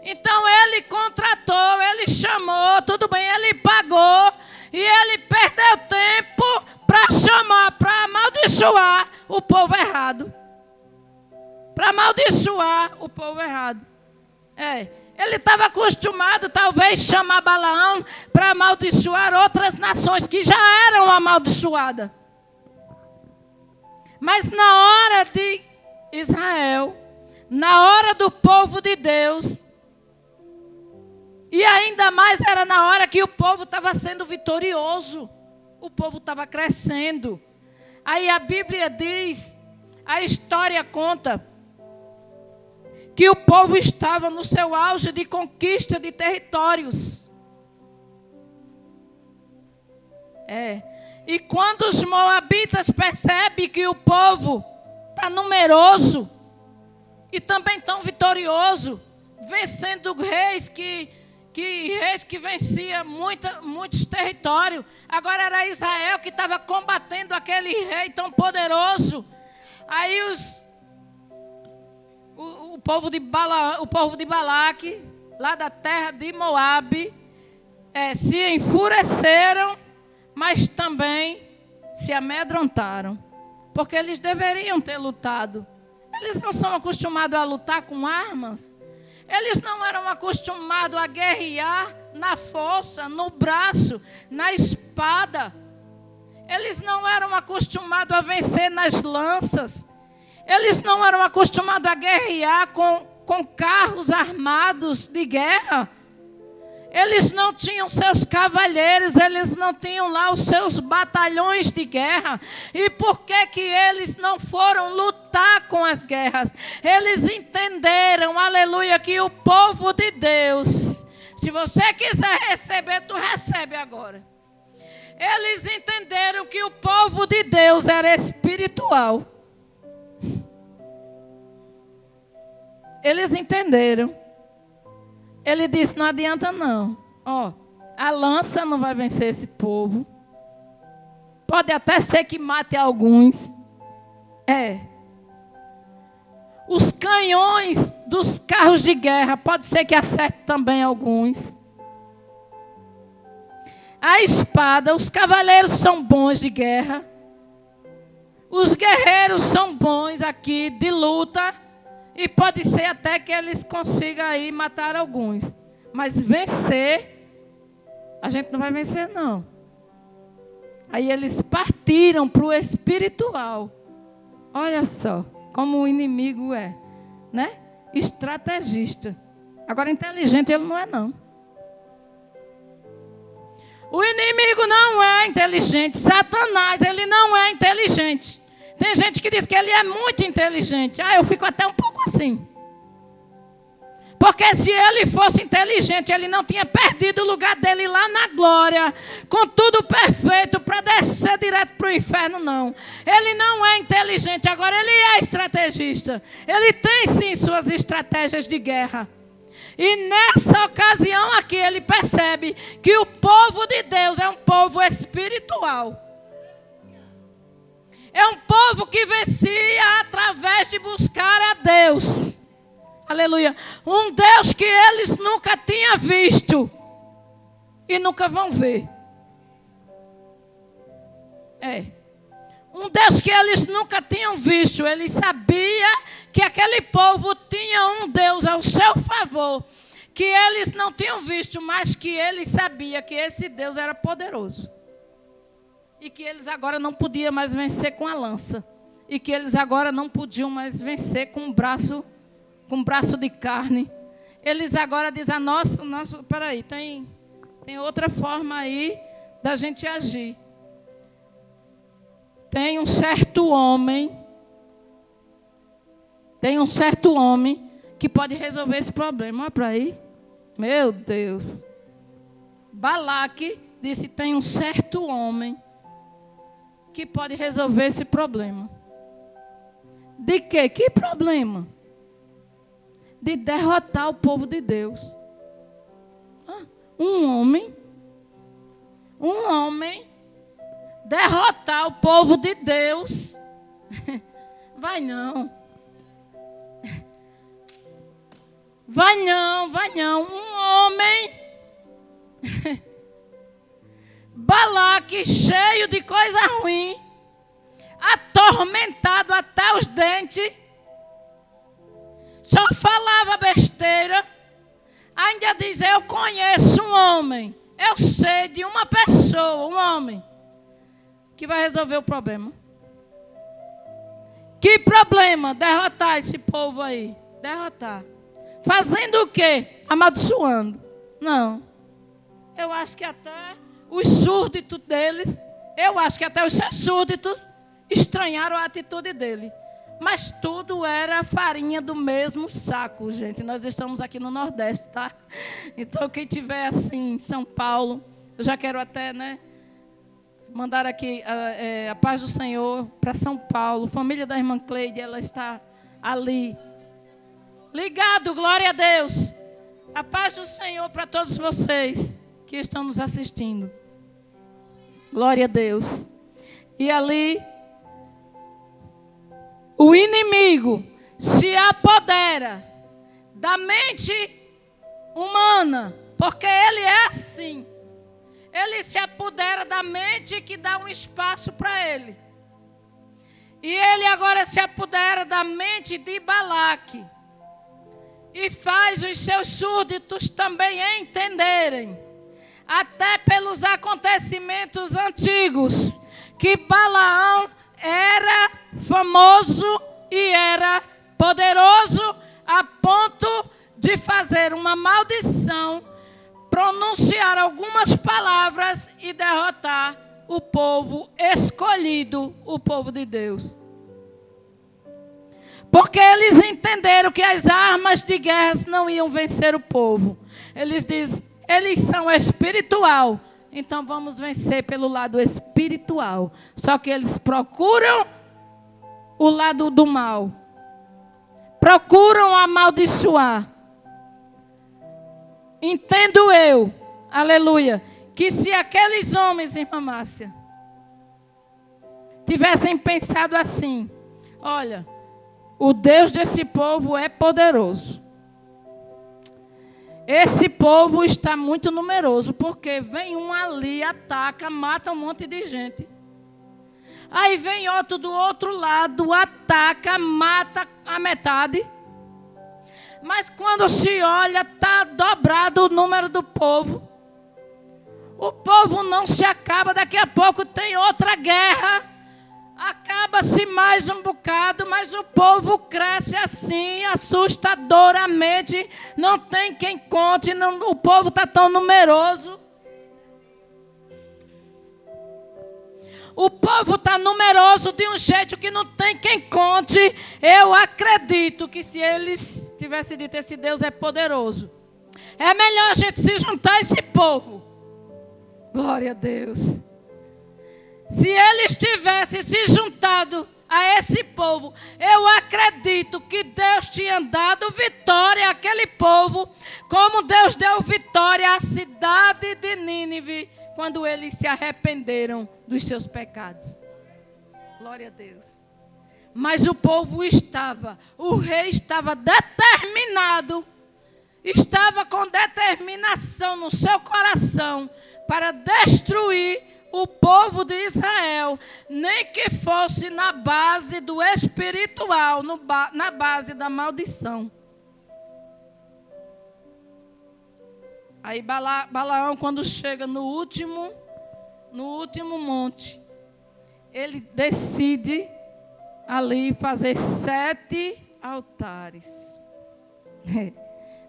Então ele contratou, ele chamou, tudo bem, ele pagou. E ele perdeu tempo para chamar, para amaldiçoar o povo errado. Para amaldiçoar o povo errado. Ele estava acostumado, talvez, chamar Balaão para amaldiçoar outras nações que já eram amaldiçoadas. Mas na hora de Israel, na hora do povo de Deus, e ainda mais era na hora que o povo estava sendo vitorioso, o povo estava crescendo. Aí a Bíblia diz, a história conta, que o povo estava no seu auge de conquista de territórios. E quando os moabitas percebem que o povo está numeroso e também tão vitorioso, vencendo reis que vencia muitos territórios, agora era Israel que estava combatendo aquele rei tão poderoso. Aí o povo de Balaque, lá da terra de Moabe, se enfureceram, mas também se amedrontaram, porque eles deveriam ter lutado. Eles não são acostumados a lutar com armas. Eles não eram acostumados a guerrear na força, no braço, na espada. Eles não eram acostumados a vencer nas lanças. Eles não eram acostumados a guerrear com carros armados de guerra. Eles não tinham seus cavalheiros, eles não tinham lá os seus batalhões de guerra. E por que eles não foram lutar com as guerras? Eles entenderam, aleluia, que o povo de Deus Se você quiser receber, tu recebe agora. Eles entenderam que o povo de Deus era espiritual. Eles entenderam. Ele disse, não adianta não. Ó, a lança não vai vencer esse povo. Pode até ser que mate alguns. Os canhões dos carros de guerra, pode ser que acerte também alguns. A espada, os cavaleiros são bons de guerra. Os guerreiros são bons aqui de luta. E pode ser até que eles consigam aí matar alguns. Mas vencer, a gente não vai vencer não. Aí eles partiram para o espiritual. Olha só como o inimigo é, né? Estrategista. Agora inteligente ele não é não. O inimigo não é inteligente. Satanás, ele não é inteligente. Tem gente que diz que ele é muito inteligente. Eu fico até um pouco assim. Porque se ele fosse inteligente, ele não tinha perdido o lugar dele lá na glória, com tudo perfeito, para descer direto para o inferno, não. Ele não é inteligente, agora ele é estrategista. Ele tem sim suas estratégias de guerra. E nessa ocasião aqui ele percebe que o povo de Deus é um povo espiritual. É um povo que vencia através de buscar a Deus. Aleluia. Um Deus que eles nunca tinham visto. E nunca vão ver. Um Deus que eles nunca tinham visto. Ele sabia que aquele povo tinha um Deus ao seu favor. Que eles não tinham visto, mas que ele sabia que esse Deus era poderoso. E que eles agora não podiam mais vencer com a lança. E que eles agora não podiam mais vencer com um braço de carne. Eles agora dizem, peraí, tem outra forma aí da gente agir. Tem um certo homem que pode resolver esse problema. Olha para aí. Meu Deus. Balaque disse, tem um certo homem que pode resolver esse problema. De quê? Que problema? De derrotar o povo de Deus. Um homem derrotar o povo de Deus. Vai não. Um homem Balaque, cheio de coisa ruim, atormentado até os dentes, só falava besteira. Ainda diz, eu conheço um homem, eu sei de uma pessoa, um homem, que vai resolver o problema. Que problema? Derrotar esse povo aí. Derrotar. Fazendo o quê? Amaldiçoando. Não. Eu acho que até os súditos deles, os seus súditos estranharam a atitude dele. Mas tudo era farinha do mesmo saco, gente. Nós estamos aqui no Nordeste, tá? Então, quem tiver assim em São Paulo, eu já quero até, mandar aqui a paz do Senhor para São Paulo. Família da irmã Cleide, ela está ali. Ligado, glória a Deus. A paz do Senhor para todos vocês que estão nos assistindo. Glória a Deus. E ali, o inimigo se apodera da mente humana, porque ele é assim. Ele se apodera da mente que dá um espaço para ele. E ele agora se apodera da mente de Balaque. E faz os seus súditos também entenderem, até pelos acontecimentos antigos, que Balaão era famoso e era poderoso a ponto de fazer uma maldição, pronunciar algumas palavras e derrotar o povo escolhido, o povo de Deus. Porque eles entenderam que as armas de guerra não iam vencer o povo. Eles dizem, eles são espiritual. Então vamos vencer pelo lado espiritual. Só que eles procuram o lado do mal. Procuram amaldiçoar. Entendo eu, aleluia, que se aqueles homens, irmã Márcia, tivessem pensado assim: olha, o Deus desse povo é poderoso. Esse povo está muito numeroso, porque vem um ali, ataca, mata um monte de gente. Aí vem outro do outro lado, ataca, mata a metade. Mas quando se olha, está dobrado o número do povo. O povo não se acaba, daqui a pouco tem outra guerra. Acaba-se mais um bocado, mas o povo cresce assim, assustadoramente. Não tem quem conte, o povo está tão numeroso. O povo está numeroso de um jeito que não tem quem conte. Eu acredito que se eles tivessem dito: esse Deus é poderoso, é melhor a gente se juntar a esse povo. Glória a Deus. Se eles tivessem se juntado a esse povo, eu acredito que Deus tinha dado vitória àquele povo, como Deus deu vitória à cidade de Nínive, quando eles se arrependeram dos seus pecados. Glória a Deus. Mas o povo o rei estava determinado, estava com determinação no seu coração para destruir o povo de Israel, nem que fosse na base do espiritual, na base da maldição. Aí Balaão, quando chega no último monte, ele decide ali fazer 7 altares.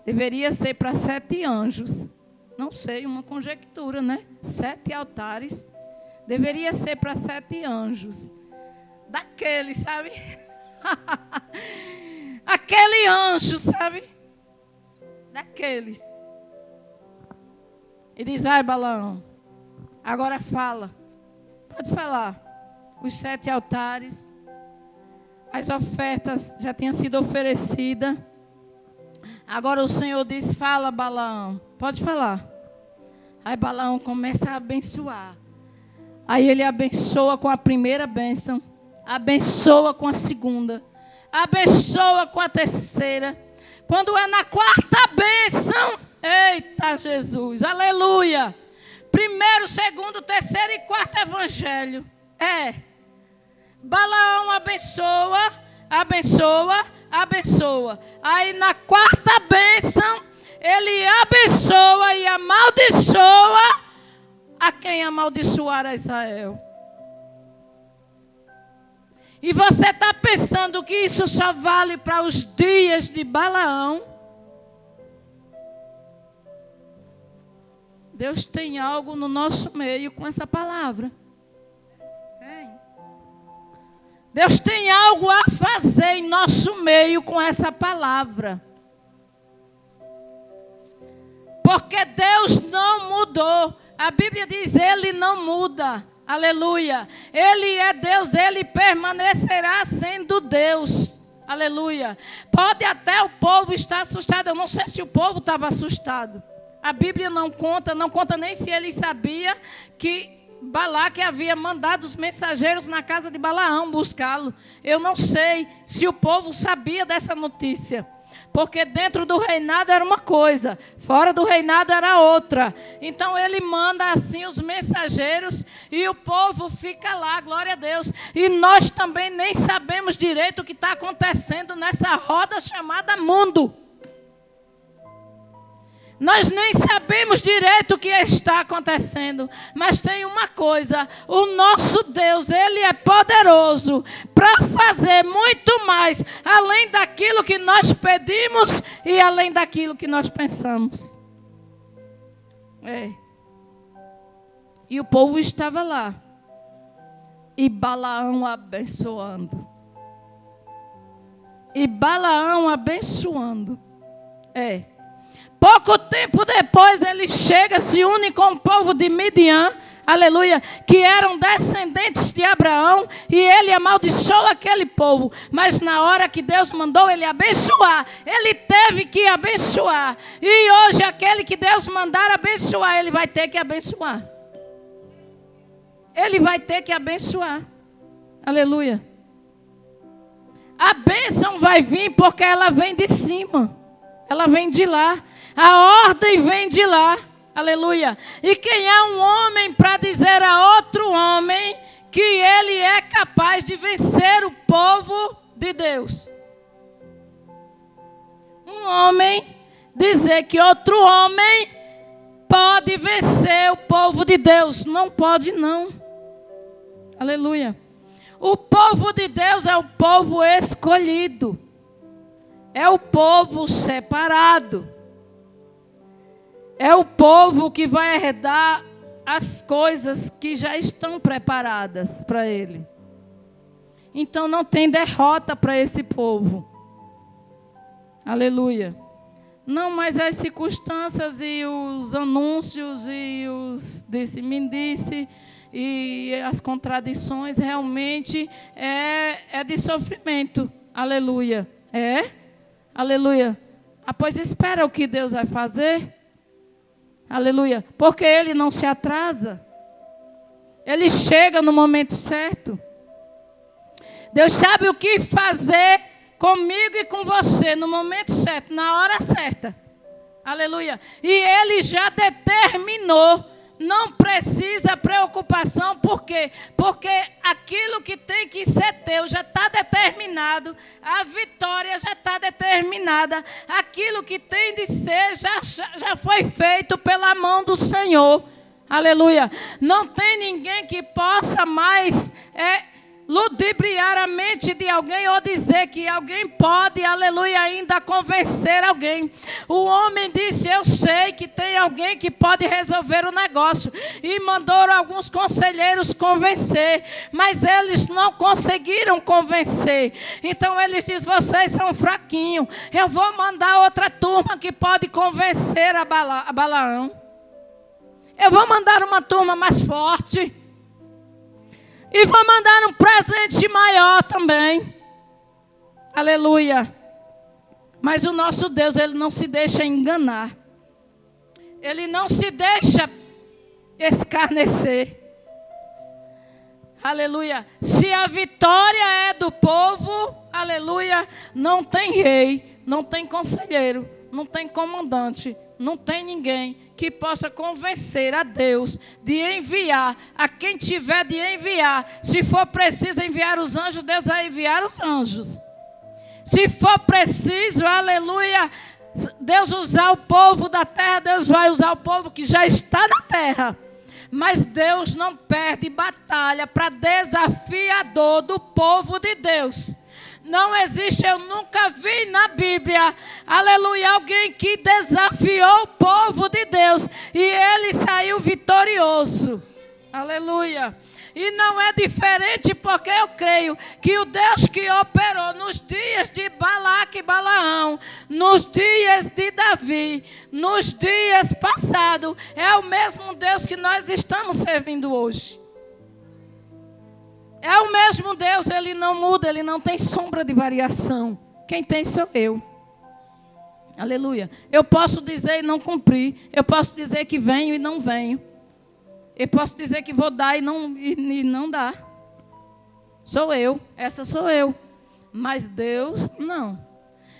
Deveria ser para 7 anjos. Não sei, uma conjectura, né? 7 altares. Deveria ser para 7 anjos. Daqueles, sabe? Aquele anjo, sabe? Daqueles. E diz: vai, Balaão, agora fala. Pode falar. Os 7 altares. As ofertas já tinham sido oferecidas. Agora o Senhor diz: fala, Balaão. Pode falar. Aí Balaão começa a abençoar. Aí ele abençoa com a primeira bênção. Abençoa com a segunda. Abençoa com a terceira. Quando é na 4ª bênção, eita Jesus, aleluia. 1º, 2º, 3º e 4º evangelho. Balaão abençoa, abençoa, abençoa. Aí na 4ª bênção, ele abençoa e amaldiçoa a quem amaldiçoar a Israel. E você está pensando que isso só vale para os dias de Balaão? Deus tem algo no nosso meio com essa palavra. Tem. Deus tem algo a fazer em nosso meio com essa palavra. Porque Deus não mudou. A Bíblia diz: Ele não muda. Aleluia. Ele é Deus, Ele permanecerá sendo Deus. Aleluia. Pode até o povo estar assustado. Eu não sei se o povo estava assustado. A Bíblia não conta nem se ele sabia que Balaque havia mandado os mensageiros na casa de Balaão buscá-lo. Eu não sei se o povo sabia dessa notícia. Porque dentro do reinado era uma coisa, fora do reinado era outra. Então ele manda assim os mensageiros e o povo fica lá, glória a Deus. E nós também nem sabemos direito o que está acontecendo nessa roda chamada mundo. Nós nem sabemos direito o que está acontecendo. Mas tem uma coisa: o nosso Deus, Ele é poderoso para fazer muito mais, além daquilo que nós pedimos e além daquilo que nós pensamos. E o povo estava lá. E Balaão abençoando. Pouco tempo depois ele chega, se une com o povo de Midian, aleluia, que eram descendentes de Abraão, e ele amaldiçoou aquele povo. Mas na hora que Deus mandou ele abençoar, ele teve que abençoar. E hoje aquele que Deus mandar abençoar, ele vai ter que abençoar. Ele vai ter que abençoar. Aleluia. A bênção vai vir porque ela vem de cima. Ela vem de lá. A ordem vem de lá. Aleluia. E quem é um homem para dizer a outro homem que ele é capaz de vencer o povo de Deus? Um homem dizer que outro homem pode vencer o povo de Deus. Não pode, não. Aleluia. O povo de Deus é o povo escolhido. É o povo separado. É o povo que vai herdar as coisas que já estão preparadas para ele. Então não tem derrota para esse povo. Aleluia. Não, mas as circunstâncias e os anúncios e os disse-me-disse e as contradições realmente é de sofrimento. Aleluia. É? Aleluia. Pois espera o que Deus vai fazer. Aleluia. Porque Ele não se atrasa. Ele chega no momento certo. Deus sabe o que fazer comigo e com você no momento certo, na hora certa. Aleluia. E Ele já determinou. Não precisa preocupação. Por quê? Porque aquilo que tem que ser teu já está determinado. A vitória já está determinada. Aquilo que tem de ser já foi feito pela mão do Senhor. Aleluia. Não tem ninguém que possa mais ludibriar a mente de alguém ou dizer que alguém pode, aleluia, ainda convencer alguém. O homem disse: eu sei que tem alguém que pode resolver o negócio. E mandou alguns conselheiros convencer, mas eles não conseguiram convencer. Então eles dizem: vocês são fraquinhos, eu vou mandar outra turma que pode convencer a Balaão. Eu vou mandar uma turma mais forte. E vou mandar um presente maior também. Aleluia. Mas o nosso Deus, Ele não se deixa enganar. Ele não se deixa escarnecer. Aleluia. Se a vitória é do povo, aleluia, não tem rei, não tem conselheiro, não tem comandante, não tem ninguém que possa convencer a Deus de enviar a quem tiver de enviar. Se for preciso enviar os anjos, Deus vai enviar os anjos. Se for preciso, aleluia, Deus usar o povo da terra, Deus vai usar o povo que já está na terra. Mas Deus não perde batalha para desafiador do povo de Deus. Não existe, eu nunca vi na Bíblia, aleluia, alguém que desafiou o povo de Deus e ele saiu vitorioso. Aleluia. E não é diferente, porque eu creio que o Deus que operou nos dias de Balaque e Balaão, nos dias de Davi, nos dias passados, é o mesmo Deus que nós estamos servindo hoje. É o mesmo Deus, Ele não muda, Ele não tem sombra de variação. Quem tem sou eu. Aleluia. Eu posso dizer e não cumprir. Eu posso dizer que venho e não venho. Eu posso dizer que vou dar e não dá. Sou eu, essa sou eu. Mas Deus, não.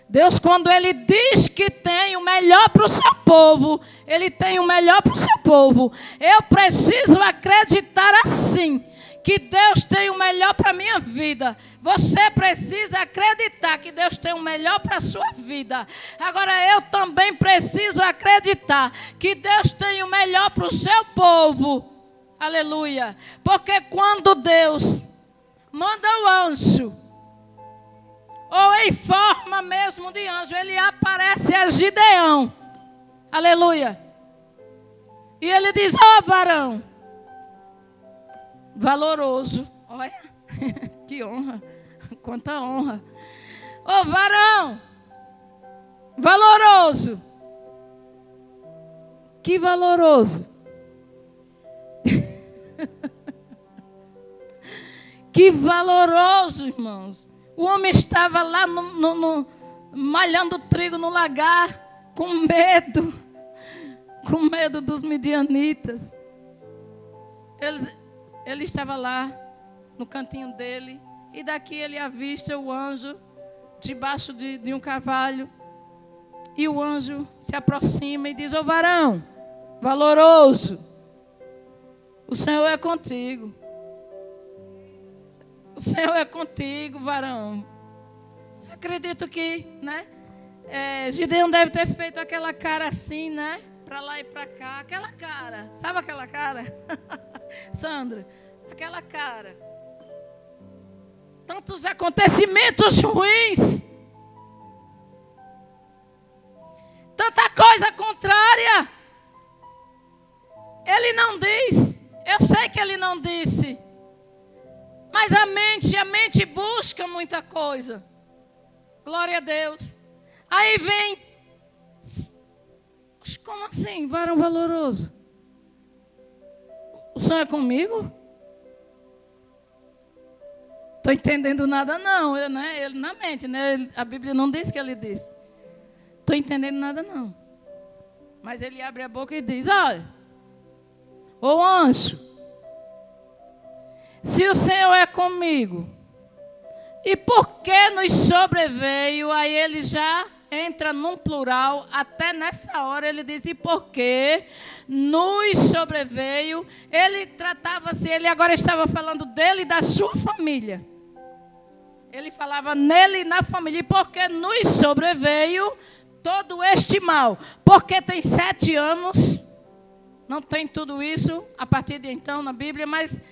Deus, quando Ele diz que tem o melhor para o seu povo, Ele tem o melhor para o seu povo. Eu preciso acreditar assim, que Deus tem o melhor para a minha vida. Você precisa acreditar que Deus tem o melhor para a sua vida. Agora eu também preciso acreditar que Deus tem o melhor para o seu povo. Aleluia. Porque quando Deus manda o anjo, ou em forma mesmo de anjo, ele aparece a Gideão. Aleluia. E ele diz: ó varão valoroso. Olha, que honra, quanta honra. Ô varão valoroso, Que valoroso. Que valoroso, irmãos. O homem estava lá malhando trigo no lagar, com medo dos midianitas. Ele estava lá, no cantinho dele, e daqui ele avista o anjo, debaixo de um cavalo. E o anjo se aproxima e diz: ô varão, valoroso, o Senhor é contigo. O Senhor é contigo, varão. Acredito que, né? Gideão deve ter feito aquela cara assim, né? Para lá e para cá. Aquela cara. Sabe aquela cara? Sandra, aquela cara. Tantos acontecimentos ruins. Tanta coisa contrária. Ele não diz. Eu sei que ele não disse. Mas a mente busca muita coisa. Glória a Deus. Aí vem. Como assim, varão valoroso? O Senhor é comigo? Estou entendendo nada não, né? Ele na mente, né? A Bíblia não diz que ele disse. Estou entendendo nada não. Mas ele abre a boca e diz: olha, ô anjo, se o Senhor é comigo, e por que nos sobreveio? Aí ele já entra num plural, até nessa hora ele diz: e por que nos sobreveio? Ele tratava-se, ele agora estava falando dele e da sua família. Ele falava nele e na família. E por que nos sobreveio todo este mal? Porque tem 7 anos, não tem tudo isso a partir de então na Bíblia, mas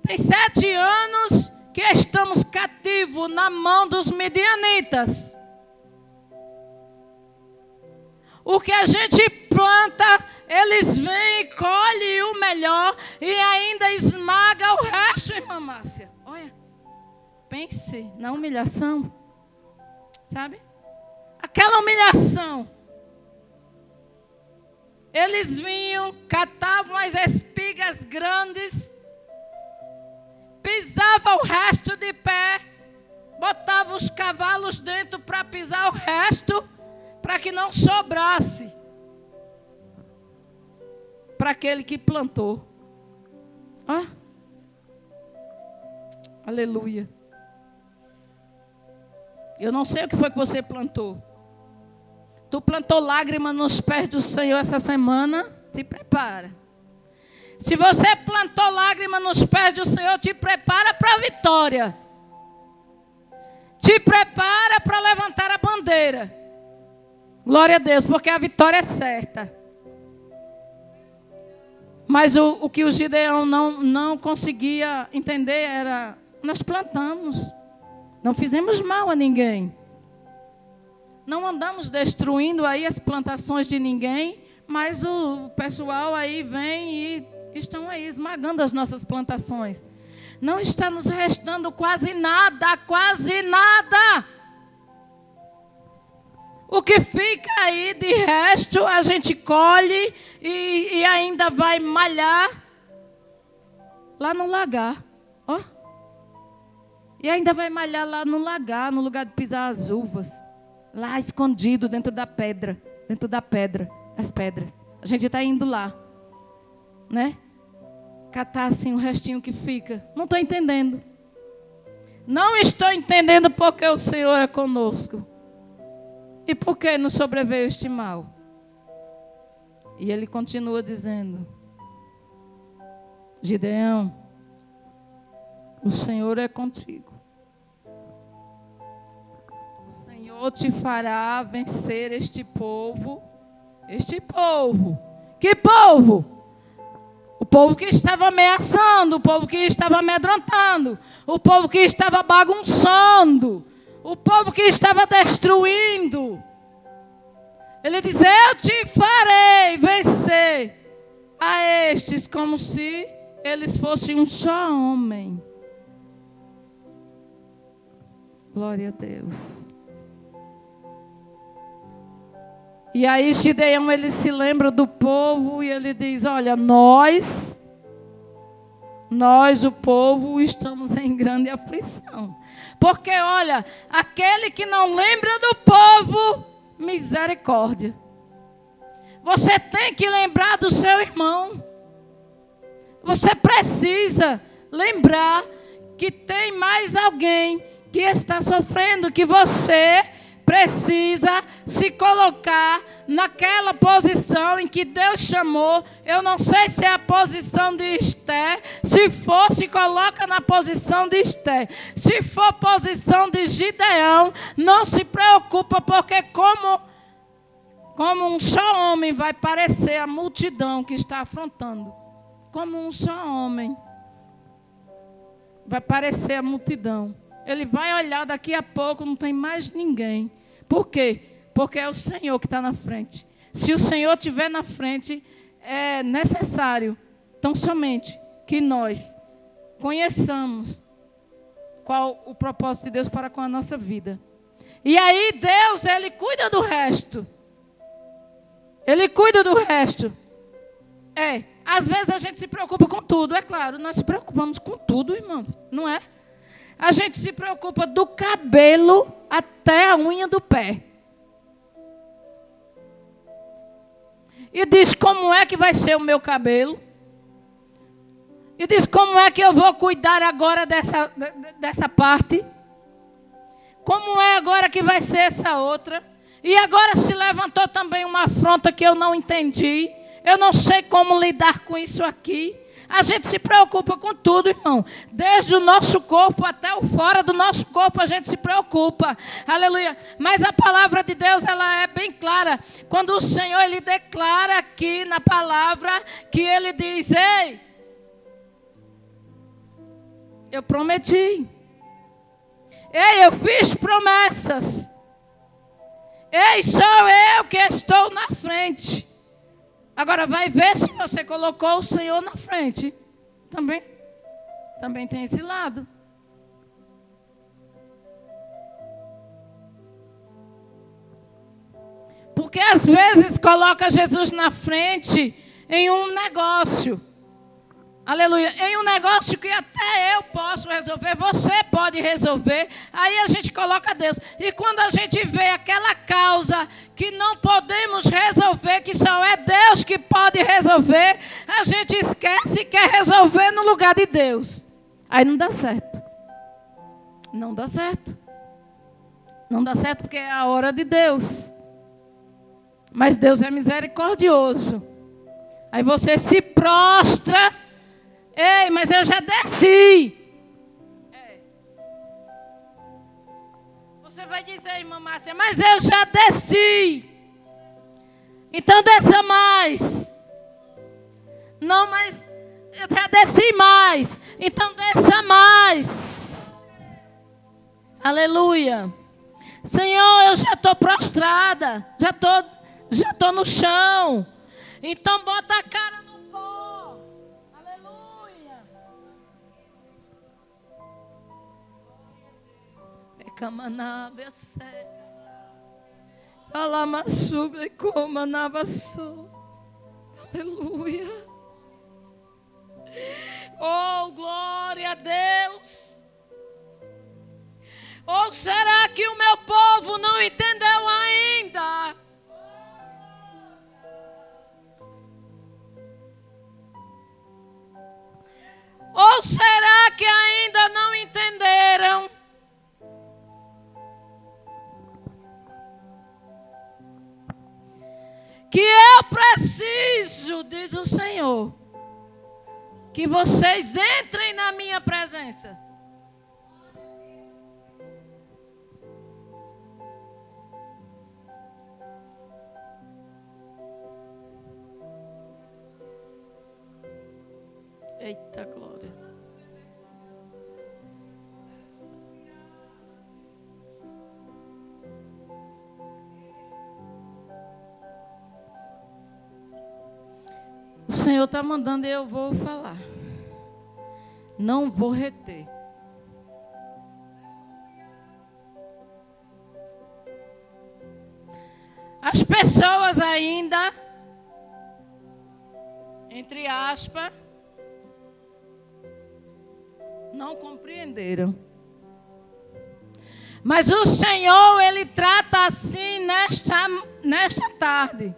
tem 7 anos que estamos cativos na mão dos midianitas. O que a gente planta, eles vêm e colhem o melhor e ainda esmaga o resto, irmã Márcia. Olha, pense na humilhação, sabe? Aquela humilhação. Eles vinham, catavam as espigas grandes, pisava o resto de pé, botava os cavalos dentro para pisar o resto, para que não sobrasse para aquele que plantou. Ah, aleluia. Eu não sei o que foi que você plantou. Tu plantou lágrima nos pés do Senhor essa semana? Se prepara. Se você plantou lágrima nos pés do Senhor, te prepara para a vitória. Te prepara para levantar a bandeira. Glória a Deus, porque a vitória é certa. Mas o que o Gideão não conseguia entender era: nós plantamos. Não fizemos mal a ninguém. Não andamos destruindo aí as plantações de ninguém, mas o pessoal aí vem e estão aí esmagando as nossas plantações. Não está nos restando quase nada, quase nada. O que fica aí de resto, a gente colhe e ainda vai malhar lá no lagar. Ó. E ainda vai malhar lá no lagar, no lugar de pisar as uvas. Lá escondido dentro da pedra, das pedras. A gente está indo lá, né? Catar assim o restinho que fica. Não estou entendendo. Não estou entendendo porque o Senhor é conosco. E por que nos sobreveio este mal? E ele continua dizendo: Gideão, o Senhor é contigo. O Senhor te fará vencer este povo. Este povo. Que povo? O povo que estava ameaçando, o povo que estava amedrontando, o povo que estava bagunçando, o povo que estava destruindo. Ele diz: eu te farei vencer a estes como se eles fossem um só homem. Glória a Deus. E aí Gideão, ele se lembra do povo e ele diz, olha, nós, o povo, estamos em grande aflição. Porque, olha, aquele que não lembra do povo, misericórdia. Você tem que lembrar do seu irmão. Você precisa lembrar que tem mais alguém que está sofrendo, que você precisa se colocar naquela posição em que Deus chamou. Eu não sei se é a posição de Esther. Se for, se coloca na posição de Esther. Se for posição de Gideão, não se preocupa, porque como um só homem vai parecer a multidão que está afrontando. Como um só homem vai parecer a multidão. Ele vai olhar daqui a pouco, não tem mais ninguém. Por quê? Porque é o Senhor que está na frente. Se o Senhor estiver na frente, é necessário, tão somente, que nós conheçamos qual o propósito de Deus para com a nossa vida. E aí Deus, Ele cuida do resto. Ele cuida do resto. Às vezes a gente se preocupa com tudo, é claro, nós se preocupamos com tudo, irmãos, não é? A gente se preocupa do cabelo até a unha do pé. E diz como é que vai ser o meu cabelo. E diz como é que eu vou cuidar agora dessa parte. Como é agora que vai ser essa outra. E agora se levantou também uma afronta que eu não entendi. Eu não sei como lidar com isso aqui. A gente se preocupa com tudo, irmão. Desde o nosso corpo até o fora do nosso corpo, a gente se preocupa. Aleluia. Mas a palavra de Deus, ela é bem clara. Quando o Senhor, Ele declara aqui na palavra, que Ele diz, ei, eu prometi. Ei, eu fiz promessas. Ei, sou eu que estou na frente. Agora vai ver se você colocou o Senhor na frente. Também tem esse lado. Porque às vezes coloca Jesus na frente em um negócio. Aleluia. Em um negócio que até eu posso resolver, você pode resolver. Aí a gente coloca Deus. E quando a gente vê aquela causa que não podemos resolver, que só é Deus que pode resolver, a gente esquece e quer resolver no lugar de Deus. Aí não dá certo. Não dá certo. Não dá certo porque é a hora de Deus. Mas Deus é misericordioso. Aí você se prostra. Ei, mas eu já desci. Você vai dizer, irmã Márcia, mas eu já desci. Então desça mais. Não, mas eu já desci mais. Então desça mais. Aleluia. Senhor, eu já estou prostrada. Já estou no chão. Então bota a cara no pó. Aleluia. Camanava sé. Alamassuba e comanava sou. Aleluia. Oh, glória a Deus. Ou será que o meu povo não entendeu ainda? Ou será que ainda não entenderam? Que eu preciso, diz o Senhor, que vocês entrem na minha presença. Eita glória. O Senhor está mandando e eu vou falar. Não vou reter. As pessoas ainda, entre aspas, não compreenderam. Mas o Senhor, Ele trata assim nesta tarde.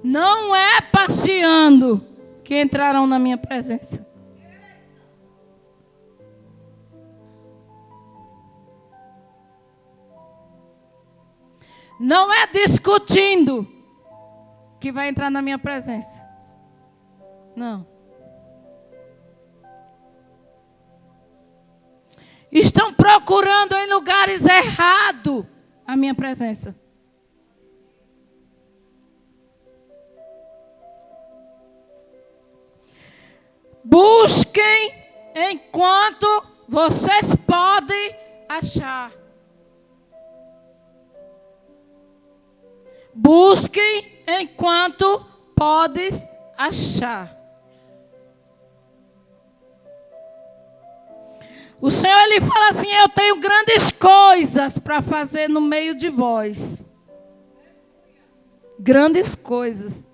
Não é passeando que entrarão na minha presença. Não é discutindo que vai entrar na minha presença. Não. Estão procurando em lugares errados a minha presença. Busquem enquanto vocês podem achar. Busquem enquanto podes achar. O Senhor, Ele fala assim: eu tenho grandes coisas para fazer no meio de vós. Grandes coisas.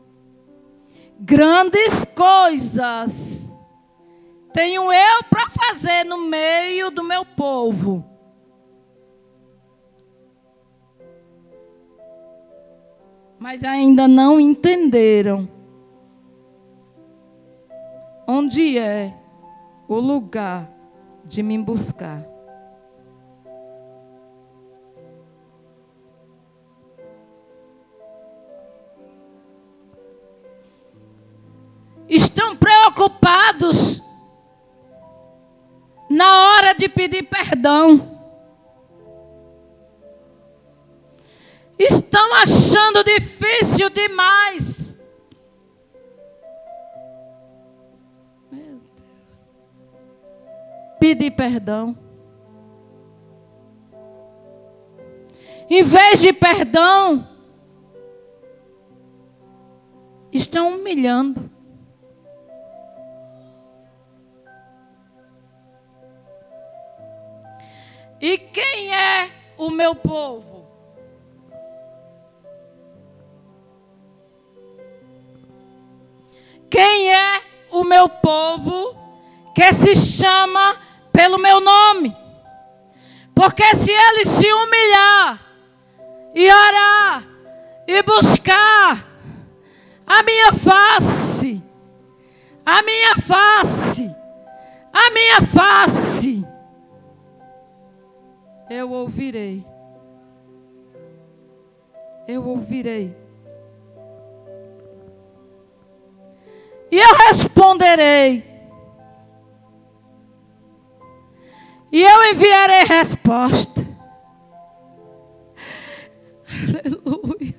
Grandes coisas. Tenho eu para fazer no meio do meu povo. Mas ainda não entenderam onde é o lugar de me buscar. Estão preocupados na hora de pedir perdão. Estão achando difícil demais. Meu Deus. Pedir perdão. Em vez de perdão, estão humilhando. E quem é o meu povo? Quem é o meu povo que se chama pelo meu nome? Porque se ele se humilhar e orar e buscar a minha face, a minha face, a minha face, eu ouvirei. Eu ouvirei. E eu responderei. E eu enviarei resposta. Aleluia.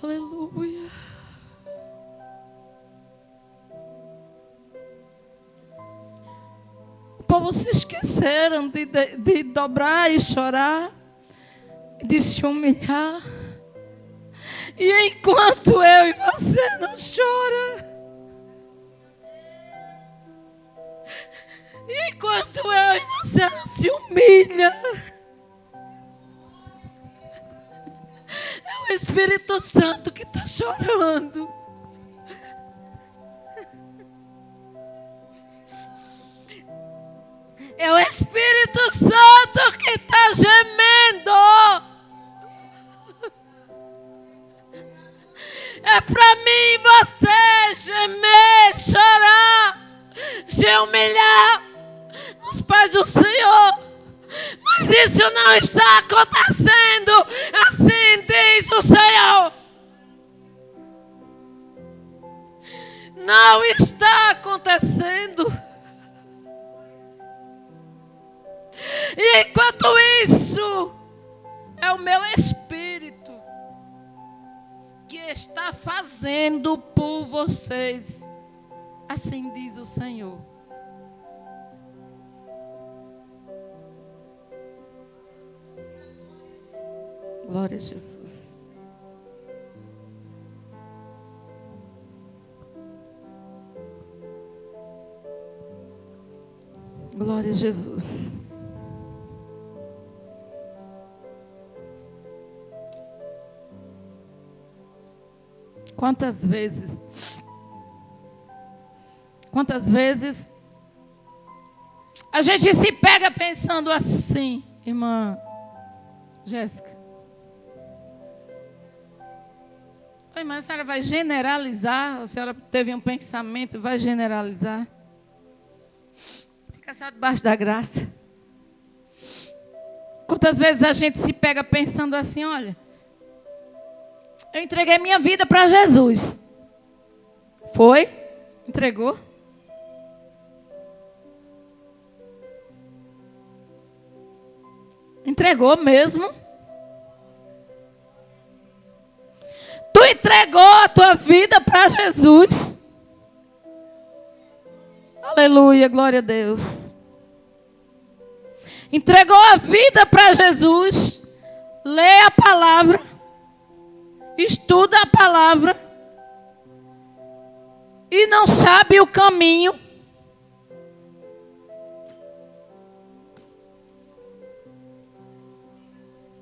Aleluia. O povo se esqueceram de dobrar e chorar, de se humilhar. E enquanto eu e você não chora, e enquanto eu e você não se humilha, é o Espírito Santo que está chorando. É o Espírito Santo que está gemendo. É para mim e você gemer, chorar, se humilhar nos pés do Senhor. Mas isso não está acontecendo. Assim diz o Senhor. Não está acontecendo. E enquanto isso, é o meu Espírito que está fazendo por vocês. Assim diz o Senhor. Glória a Jesus. Glória a Jesus. Quantas vezes a gente se pega pensando assim, irmã Jéssica. Oi, mas a senhora vai generalizar? A senhora teve um pensamento, vai generalizar? Fica só debaixo da graça. Quantas vezes a gente se pega pensando assim, olha, eu entreguei minha vida para Jesus. Foi? Entregou? Entregou mesmo? Tu entregou a tua vida para Jesus? Aleluia, glória a Deus. Entregou a vida para Jesus. Lê a palavra. Estuda a palavra. E não sabe o caminho.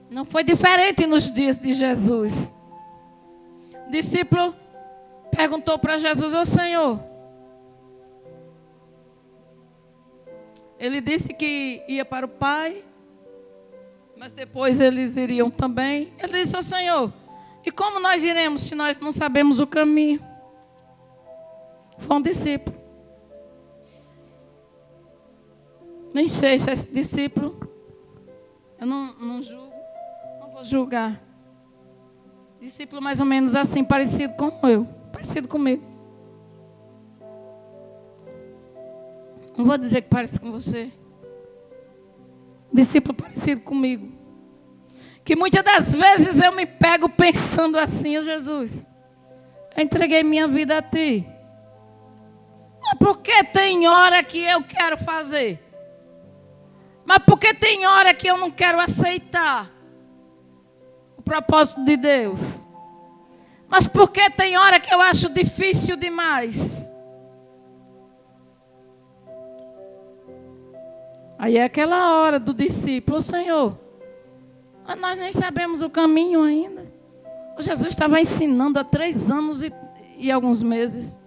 Não foi diferente nos dias de Jesus. O discípulo perguntou para Jesus: ô Senhor, ele disse que ia para o Pai, mas depois eles iriam também. Ele disse: ô Senhor, e como nós iremos se nós não sabemos o caminho? Foi um discípulo. Nem sei se é esse discípulo. Eu não julgo, não vou julgar. Discípulo mais ou menos assim, parecido com eu, parecido comigo. Não vou dizer que parece com você. Discípulo parecido comigo. Que muitas das vezes eu me pego pensando assim: Jesus, eu entreguei minha vida a Ti. Mas porque tem hora que eu quero fazer? Mas porque tem hora que eu não quero aceitar o propósito de Deus? Mas porque tem hora que eu acho difícil demais? Aí é aquela hora do discípulo: Senhor, nós nem sabemos o caminho ainda. O Jesus estava ensinando há 3 anos e alguns meses.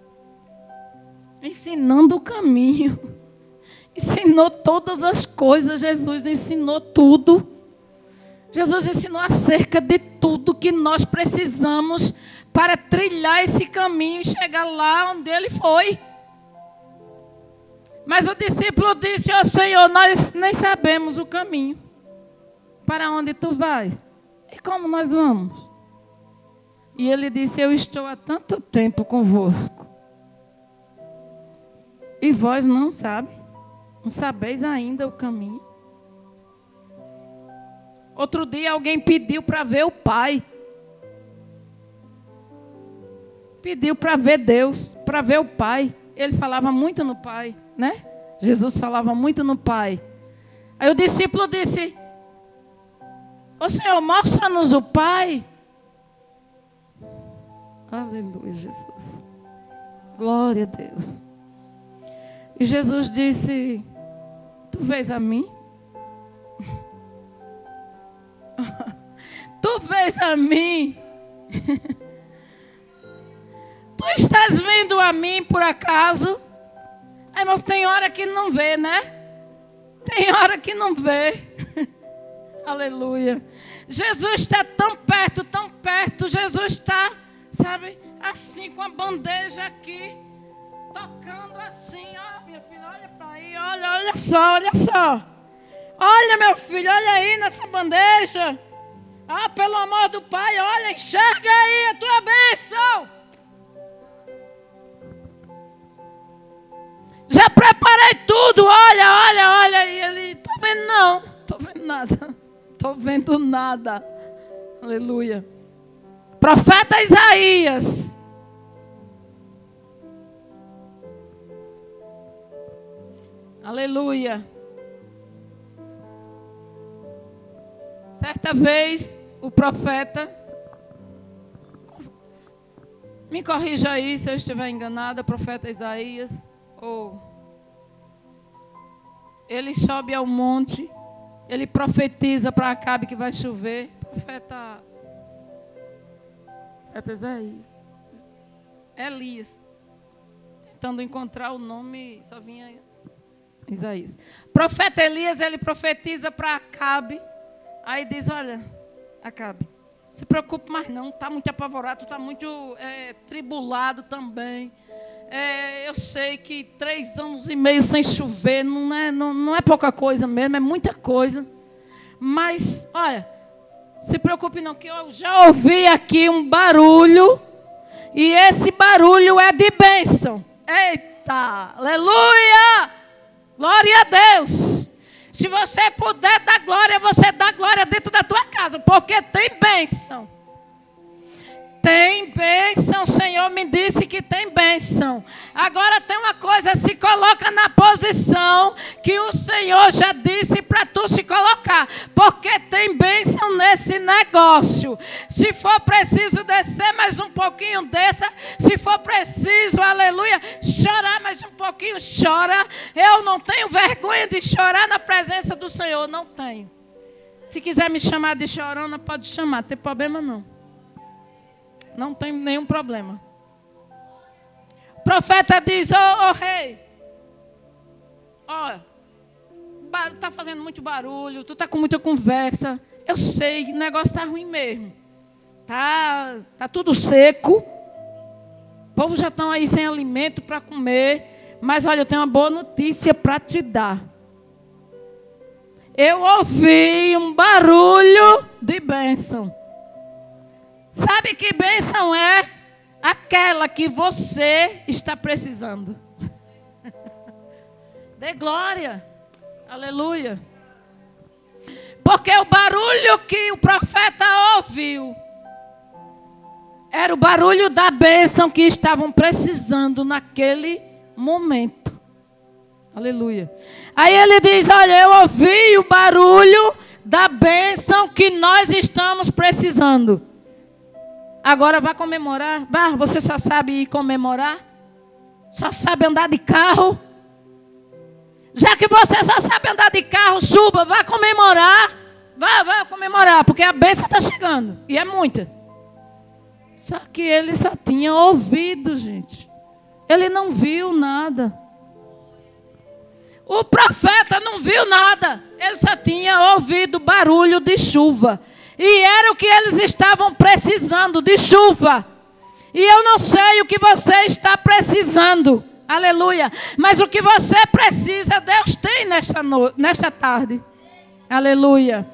Ensinando o caminho. Ensinou todas as coisas. Jesus ensinou tudo. Jesus ensinou acerca de tudo que nós precisamos para trilhar esse caminho e chegar lá onde Ele foi. Mas o discípulo disse: ó Senhor, nós nem sabemos o caminho. Para onde Tu vais? E como nós vamos? E Ele disse: eu estou há tanto tempo convosco. E vós não sabem? Não sabeis ainda o caminho? Outro dia alguém pediu para ver o Pai. Pediu para ver Deus, para ver o Pai. Ele falava muito no Pai, né? Jesus falava muito no Pai. Aí o discípulo disse: ô Senhor, mostra-nos o Pai. Aleluia, Jesus. Glória a Deus. E Jesus disse: tu vês a mim? Tu vês a mim? Tu estás vendo a mim por acaso? Aí, mas tem hora que não vê, né? Tem hora que não vê. Aleluia. Jesus está tão perto. Jesus está, sabe, assim, com a bandeja aqui, tocando assim. Ó, minha filha, olha para aí, olha só. Olha, meu filho, olha aí nessa bandeja. Ah, pelo amor do Pai, olha, enxerga aí a tua bênção. Já preparei tudo, olha. E ele: tô vendo não, tô vendo nada. Tô vendo nada. Aleluia. Profeta Isaías. Aleluia. Certa vez, o profeta, me corrija aí se eu estiver enganada, profeta Isaías, ou ele sobe ao monte, ele profetiza para Acabe que vai chover. Profeta Elias. Tentando encontrar o nome, só vinha Isaías. Profeta Elias, ele profetiza para Acabe. Aí diz, olha, Acabe, se preocupe mais não, está muito apavorado, está muito tribulado também. Eu sei que 3 anos e meio sem chover não é pouca coisa mesmo, é muita coisa. Mas, olha, se preocupe não, que eu já ouvi aqui um barulho, e esse barulho é de bênção. Eita, aleluia, glória a Deus. Se você puder dar glória, você dá glória dentro da tua casa, porque tem bênção. Tem bênção, o Senhor me disse que tem bênção. Agora tem uma coisa, se coloca na posição que o Senhor já disse para tu se colocar. Porque tem bênção nesse negócio. Se for preciso descer mais um pouquinho, desça. Se for preciso, aleluia, chorar mais um pouquinho, chora. Eu não tenho vergonha de chorar na presença do Senhor, não tenho. Se quiser me chamar de chorona, pode chamar, não tem problema não. Não tem nenhum problema. O profeta diz, ô rei, olha, está fazendo muito barulho, tu está com muita conversa. Eu sei que o negócio está ruim mesmo. Tá tudo seco. O povo já estão aí sem alimento para comer. Mas olha, eu tenho uma boa notícia para te dar. Eu ouvi um barulho de bênção. Sabe que bênção é? Aquela que você está precisando. Dê glória. Aleluia. Porque o barulho que o profeta ouviu era o barulho da bênção que estavam precisando naquele momento. Aleluia. Aí ele diz, olha, eu ouvi o barulho da bênção que nós estamos precisando. Agora vai comemorar? Vai, você só sabe ir comemorar? Só sabe andar de carro? Já que você só sabe andar de carro, suba, vai comemorar. Vai comemorar, porque a bênção está chegando. E é muita. Só que ele só tinha ouvido, gente. Ele não viu nada. O profeta não viu nada. Ele só tinha ouvido barulho de chuva. E era o que eles estavam precisando, de chuva. E eu não sei o que você está precisando. Aleluia. Mas o que você precisa, Deus tem nesta tarde. Aleluia.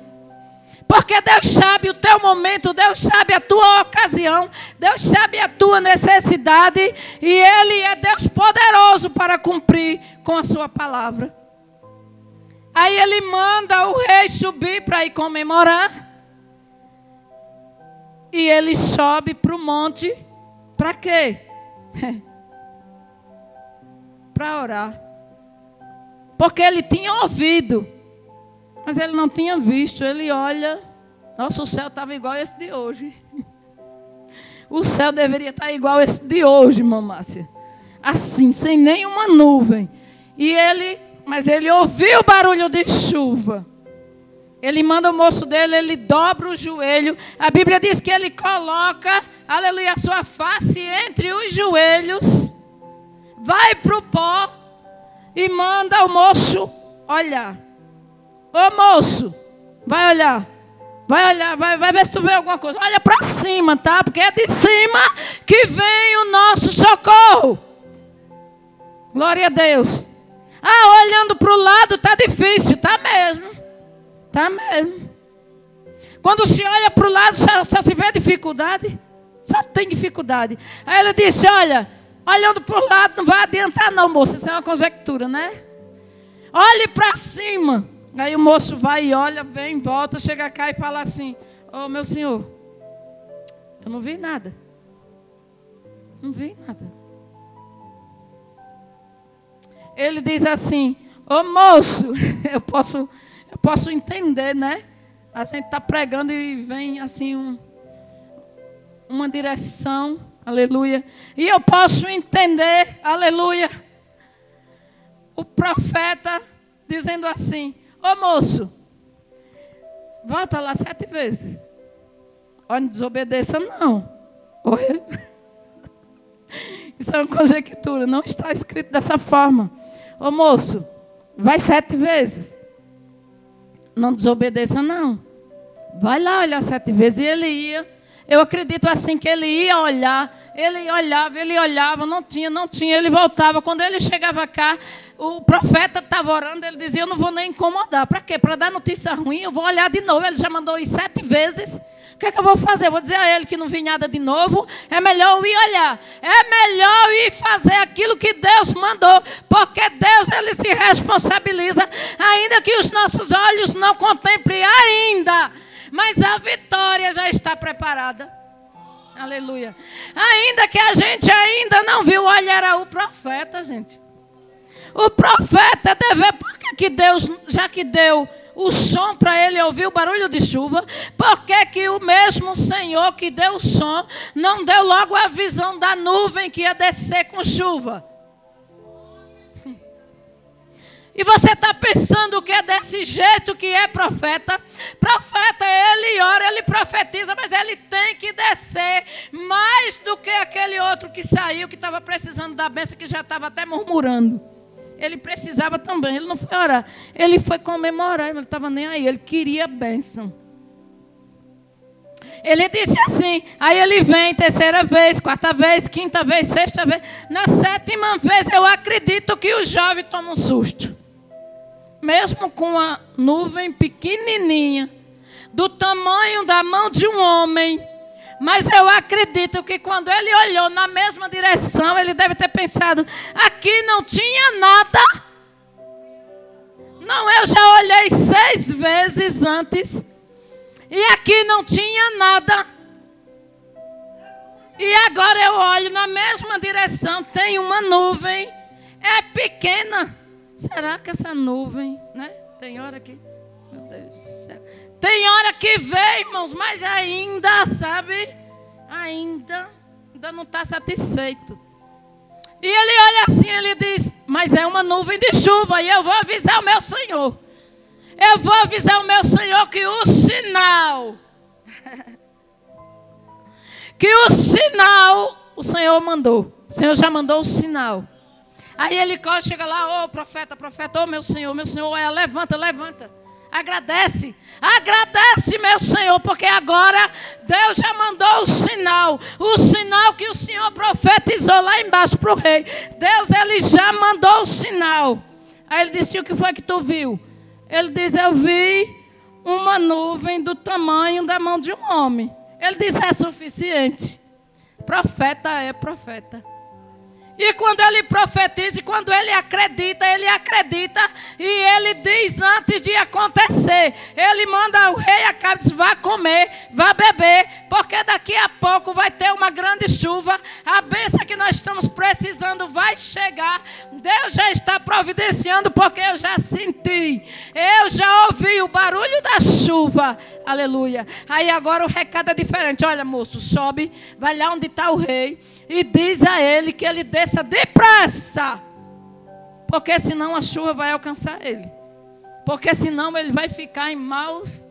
Porque Deus sabe o teu momento, Deus sabe a tua ocasião, Deus sabe a tua necessidade. E Ele é Deus poderoso para cumprir com a sua palavra. Aí Ele manda o rei subir para ir comemorar. E ele sobe para o monte, para quê? Para orar. Porque ele tinha ouvido, mas ele não tinha visto. Ele olha, nossa, o céu estava igual esse de hoje. O céu deveria estar igual esse de hoje, irmã Márcia. Assim, sem nenhuma nuvem. Mas ele ouviu o barulho de chuva. Ele manda o moço dele, ele dobra o joelho. A Bíblia diz que ele coloca, aleluia, a sua face entre os joelhos. Vai para o pó e manda o moço olhar. Ô moço, vai olhar. Vai ver se tu vê alguma coisa. Olha para cima, tá? Porque é de cima que vem o nosso socorro. Glória a Deus. Olhando para o lado tá difícil, tá mesmo. Tá mesmo. Quando se olha para o lado, só se vê dificuldade. Só tem dificuldade. Aí ele disse, olha, olhando para o lado não vai adiantar não, moço. Isso é uma conjectura, né? Olhe para cima. Aí o moço vai e olha, vem, volta, chega cá e fala assim, ô meu senhor, eu não vi nada. Não vi nada. Ele diz assim, ô moço, eu posso entender, né? A gente está pregando e vem assim uma direção, aleluia. E eu posso entender, aleluia. O profeta dizendo assim: ô moço, volta lá 7 vezes. Olha, não desobedeça não. Olha. Isso é uma conjectura, não está escrito dessa forma. Ô moço, vai 7 vezes. Não desobedeça não. Vai lá olhar 7 vezes. E ele ia. Eu acredito assim que ele ia olhar. Ele olhava, não tinha. Ele voltava. Quando ele chegava cá, o profeta estava orando. Ele dizia: eu não vou nem incomodar. Para quê? Para dar notícia ruim, eu vou olhar de novo. Ele já mandou ir 7 vezes. O que é que eu vou fazer? Eu vou dizer a ele que não vi nada de novo. É melhor eu ir olhar. É melhor eu ir fazer aquilo que Deus mandou. Porque Deus, ele se responsabiliza. Ainda que os nossos olhos não contemplem ainda. Mas a vitória já está preparada. Aleluia. Ainda que a gente ainda não viu. Olha, era o profeta, gente. O profeta deve... Por que Deus, já que deu o som para ele ouvir o barulho de chuva, por que o mesmo Senhor que deu o som não deu logo a visão da nuvem que ia descer com chuva? E você está pensando que é desse jeito que é profeta? Profeta, ele ora, ele profetiza, mas ele tem que descer mais do que aquele outro que saiu, que estava precisando da bênção, que já estava até murmurando. Ele precisava também, ele não foi orar, ele foi comemorar, ele não estava nem aí, ele queria bênção. Ele disse assim, aí ele vem 3ª vez, 4ª vez, 5ª vez, 6ª vez. Na 7ª vez eu acredito que o jovem toma um susto. Mesmo com a nuvem pequenininha, do tamanho da mão de um homem. Mas eu acredito que quando ele olhou na mesma direção, ele deve ter pensado, aqui não tinha nada. Não, eu já olhei 6 vezes antes. E aqui não tinha nada. E agora eu olho na mesma direção, tem uma nuvem. É pequena. Será que essa nuvem, né? Tem hora que... Meu Deus do céu. Tem hora que vem, irmãos, mas ainda, sabe? Ainda não está satisfeito. E ele olha assim, ele diz, mas é uma nuvem de chuva e eu vou avisar o meu Senhor. Eu vou avisar o meu Senhor que o sinal, o Senhor mandou. O Senhor já mandou o sinal. Aí ele chega lá, ô profeta, ô meu Senhor, levanta. Agradece, meu Senhor, porque agora Deus já mandou o sinal que o Senhor profetizou lá embaixo para o rei. Deus, ele já mandou o sinal. Aí ele disse, o que foi que tu viu? Ele diz, eu vi uma nuvem do tamanho da mão de um homem. Ele disse, é suficiente. Profeta é profeta. E quando ele profetiza, e quando ele acredita, e ele diz antes de acontecer, ele manda o rei Acabe, diz, vá comer, vá beber, porque daqui a pouco vai ter uma grande chuva, a bênção que nós estamos precisando vai chegar, Deus já está providenciando, porque eu já senti, eu já ouvi o barulho da chuva, aleluia. Aí agora o recado é diferente, olha moço, sobe, vai lá onde está o rei, e diz a ele que ele desça depressa. Porque senão a chuva vai alcançar ele. Porque senão ele vai ficar em maus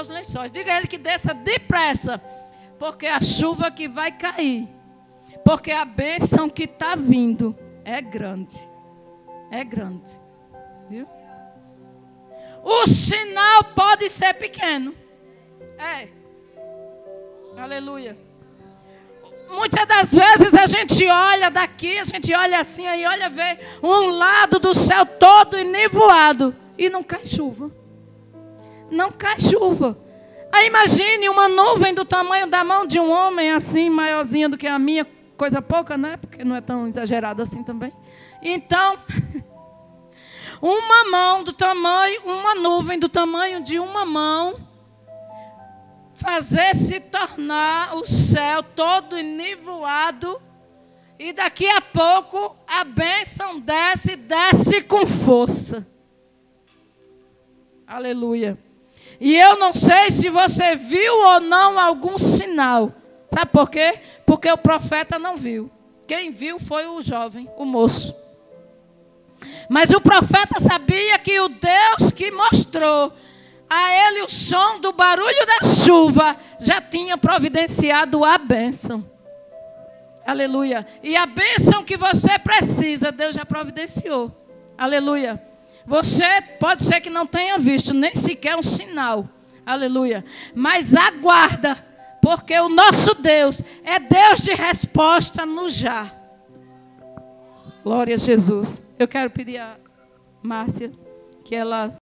lençóis. Diga a ele que desça depressa. Porque a chuva que vai cair. Porque a bênção que está vindo é grande. É grande. Viu? O sinal pode ser pequeno. É. Aleluia. Muitas das vezes a gente olha daqui, a gente olha assim, aí olha ver um lado do céu todo enivoado e não cai chuva. Não cai chuva. Aí imagine uma nuvem do tamanho da mão de um homem assim, maiorzinha do que a minha, coisa pouca, né? Porque não é tão exagerado assim também. Então, uma nuvem do tamanho de uma mão, fazer se tornar o céu todo enivoado, e daqui a pouco a bênção desce com força. Aleluia. E eu não sei se você viu ou não algum sinal. Sabe por quê? Porque o profeta não viu. Quem viu foi o jovem, o moço. Mas o profeta sabia que o Deus que mostrou a ele o som do barulho da chuva já tinha providenciado a bênção. Aleluia. E a bênção que você precisa, Deus já providenciou. Aleluia. Você pode ser que não tenha visto nem sequer um sinal. Aleluia. Mas aguarda, porque o nosso Deus é Deus de resposta no já. Glória a Jesus. Eu quero pedir a Márcia que ela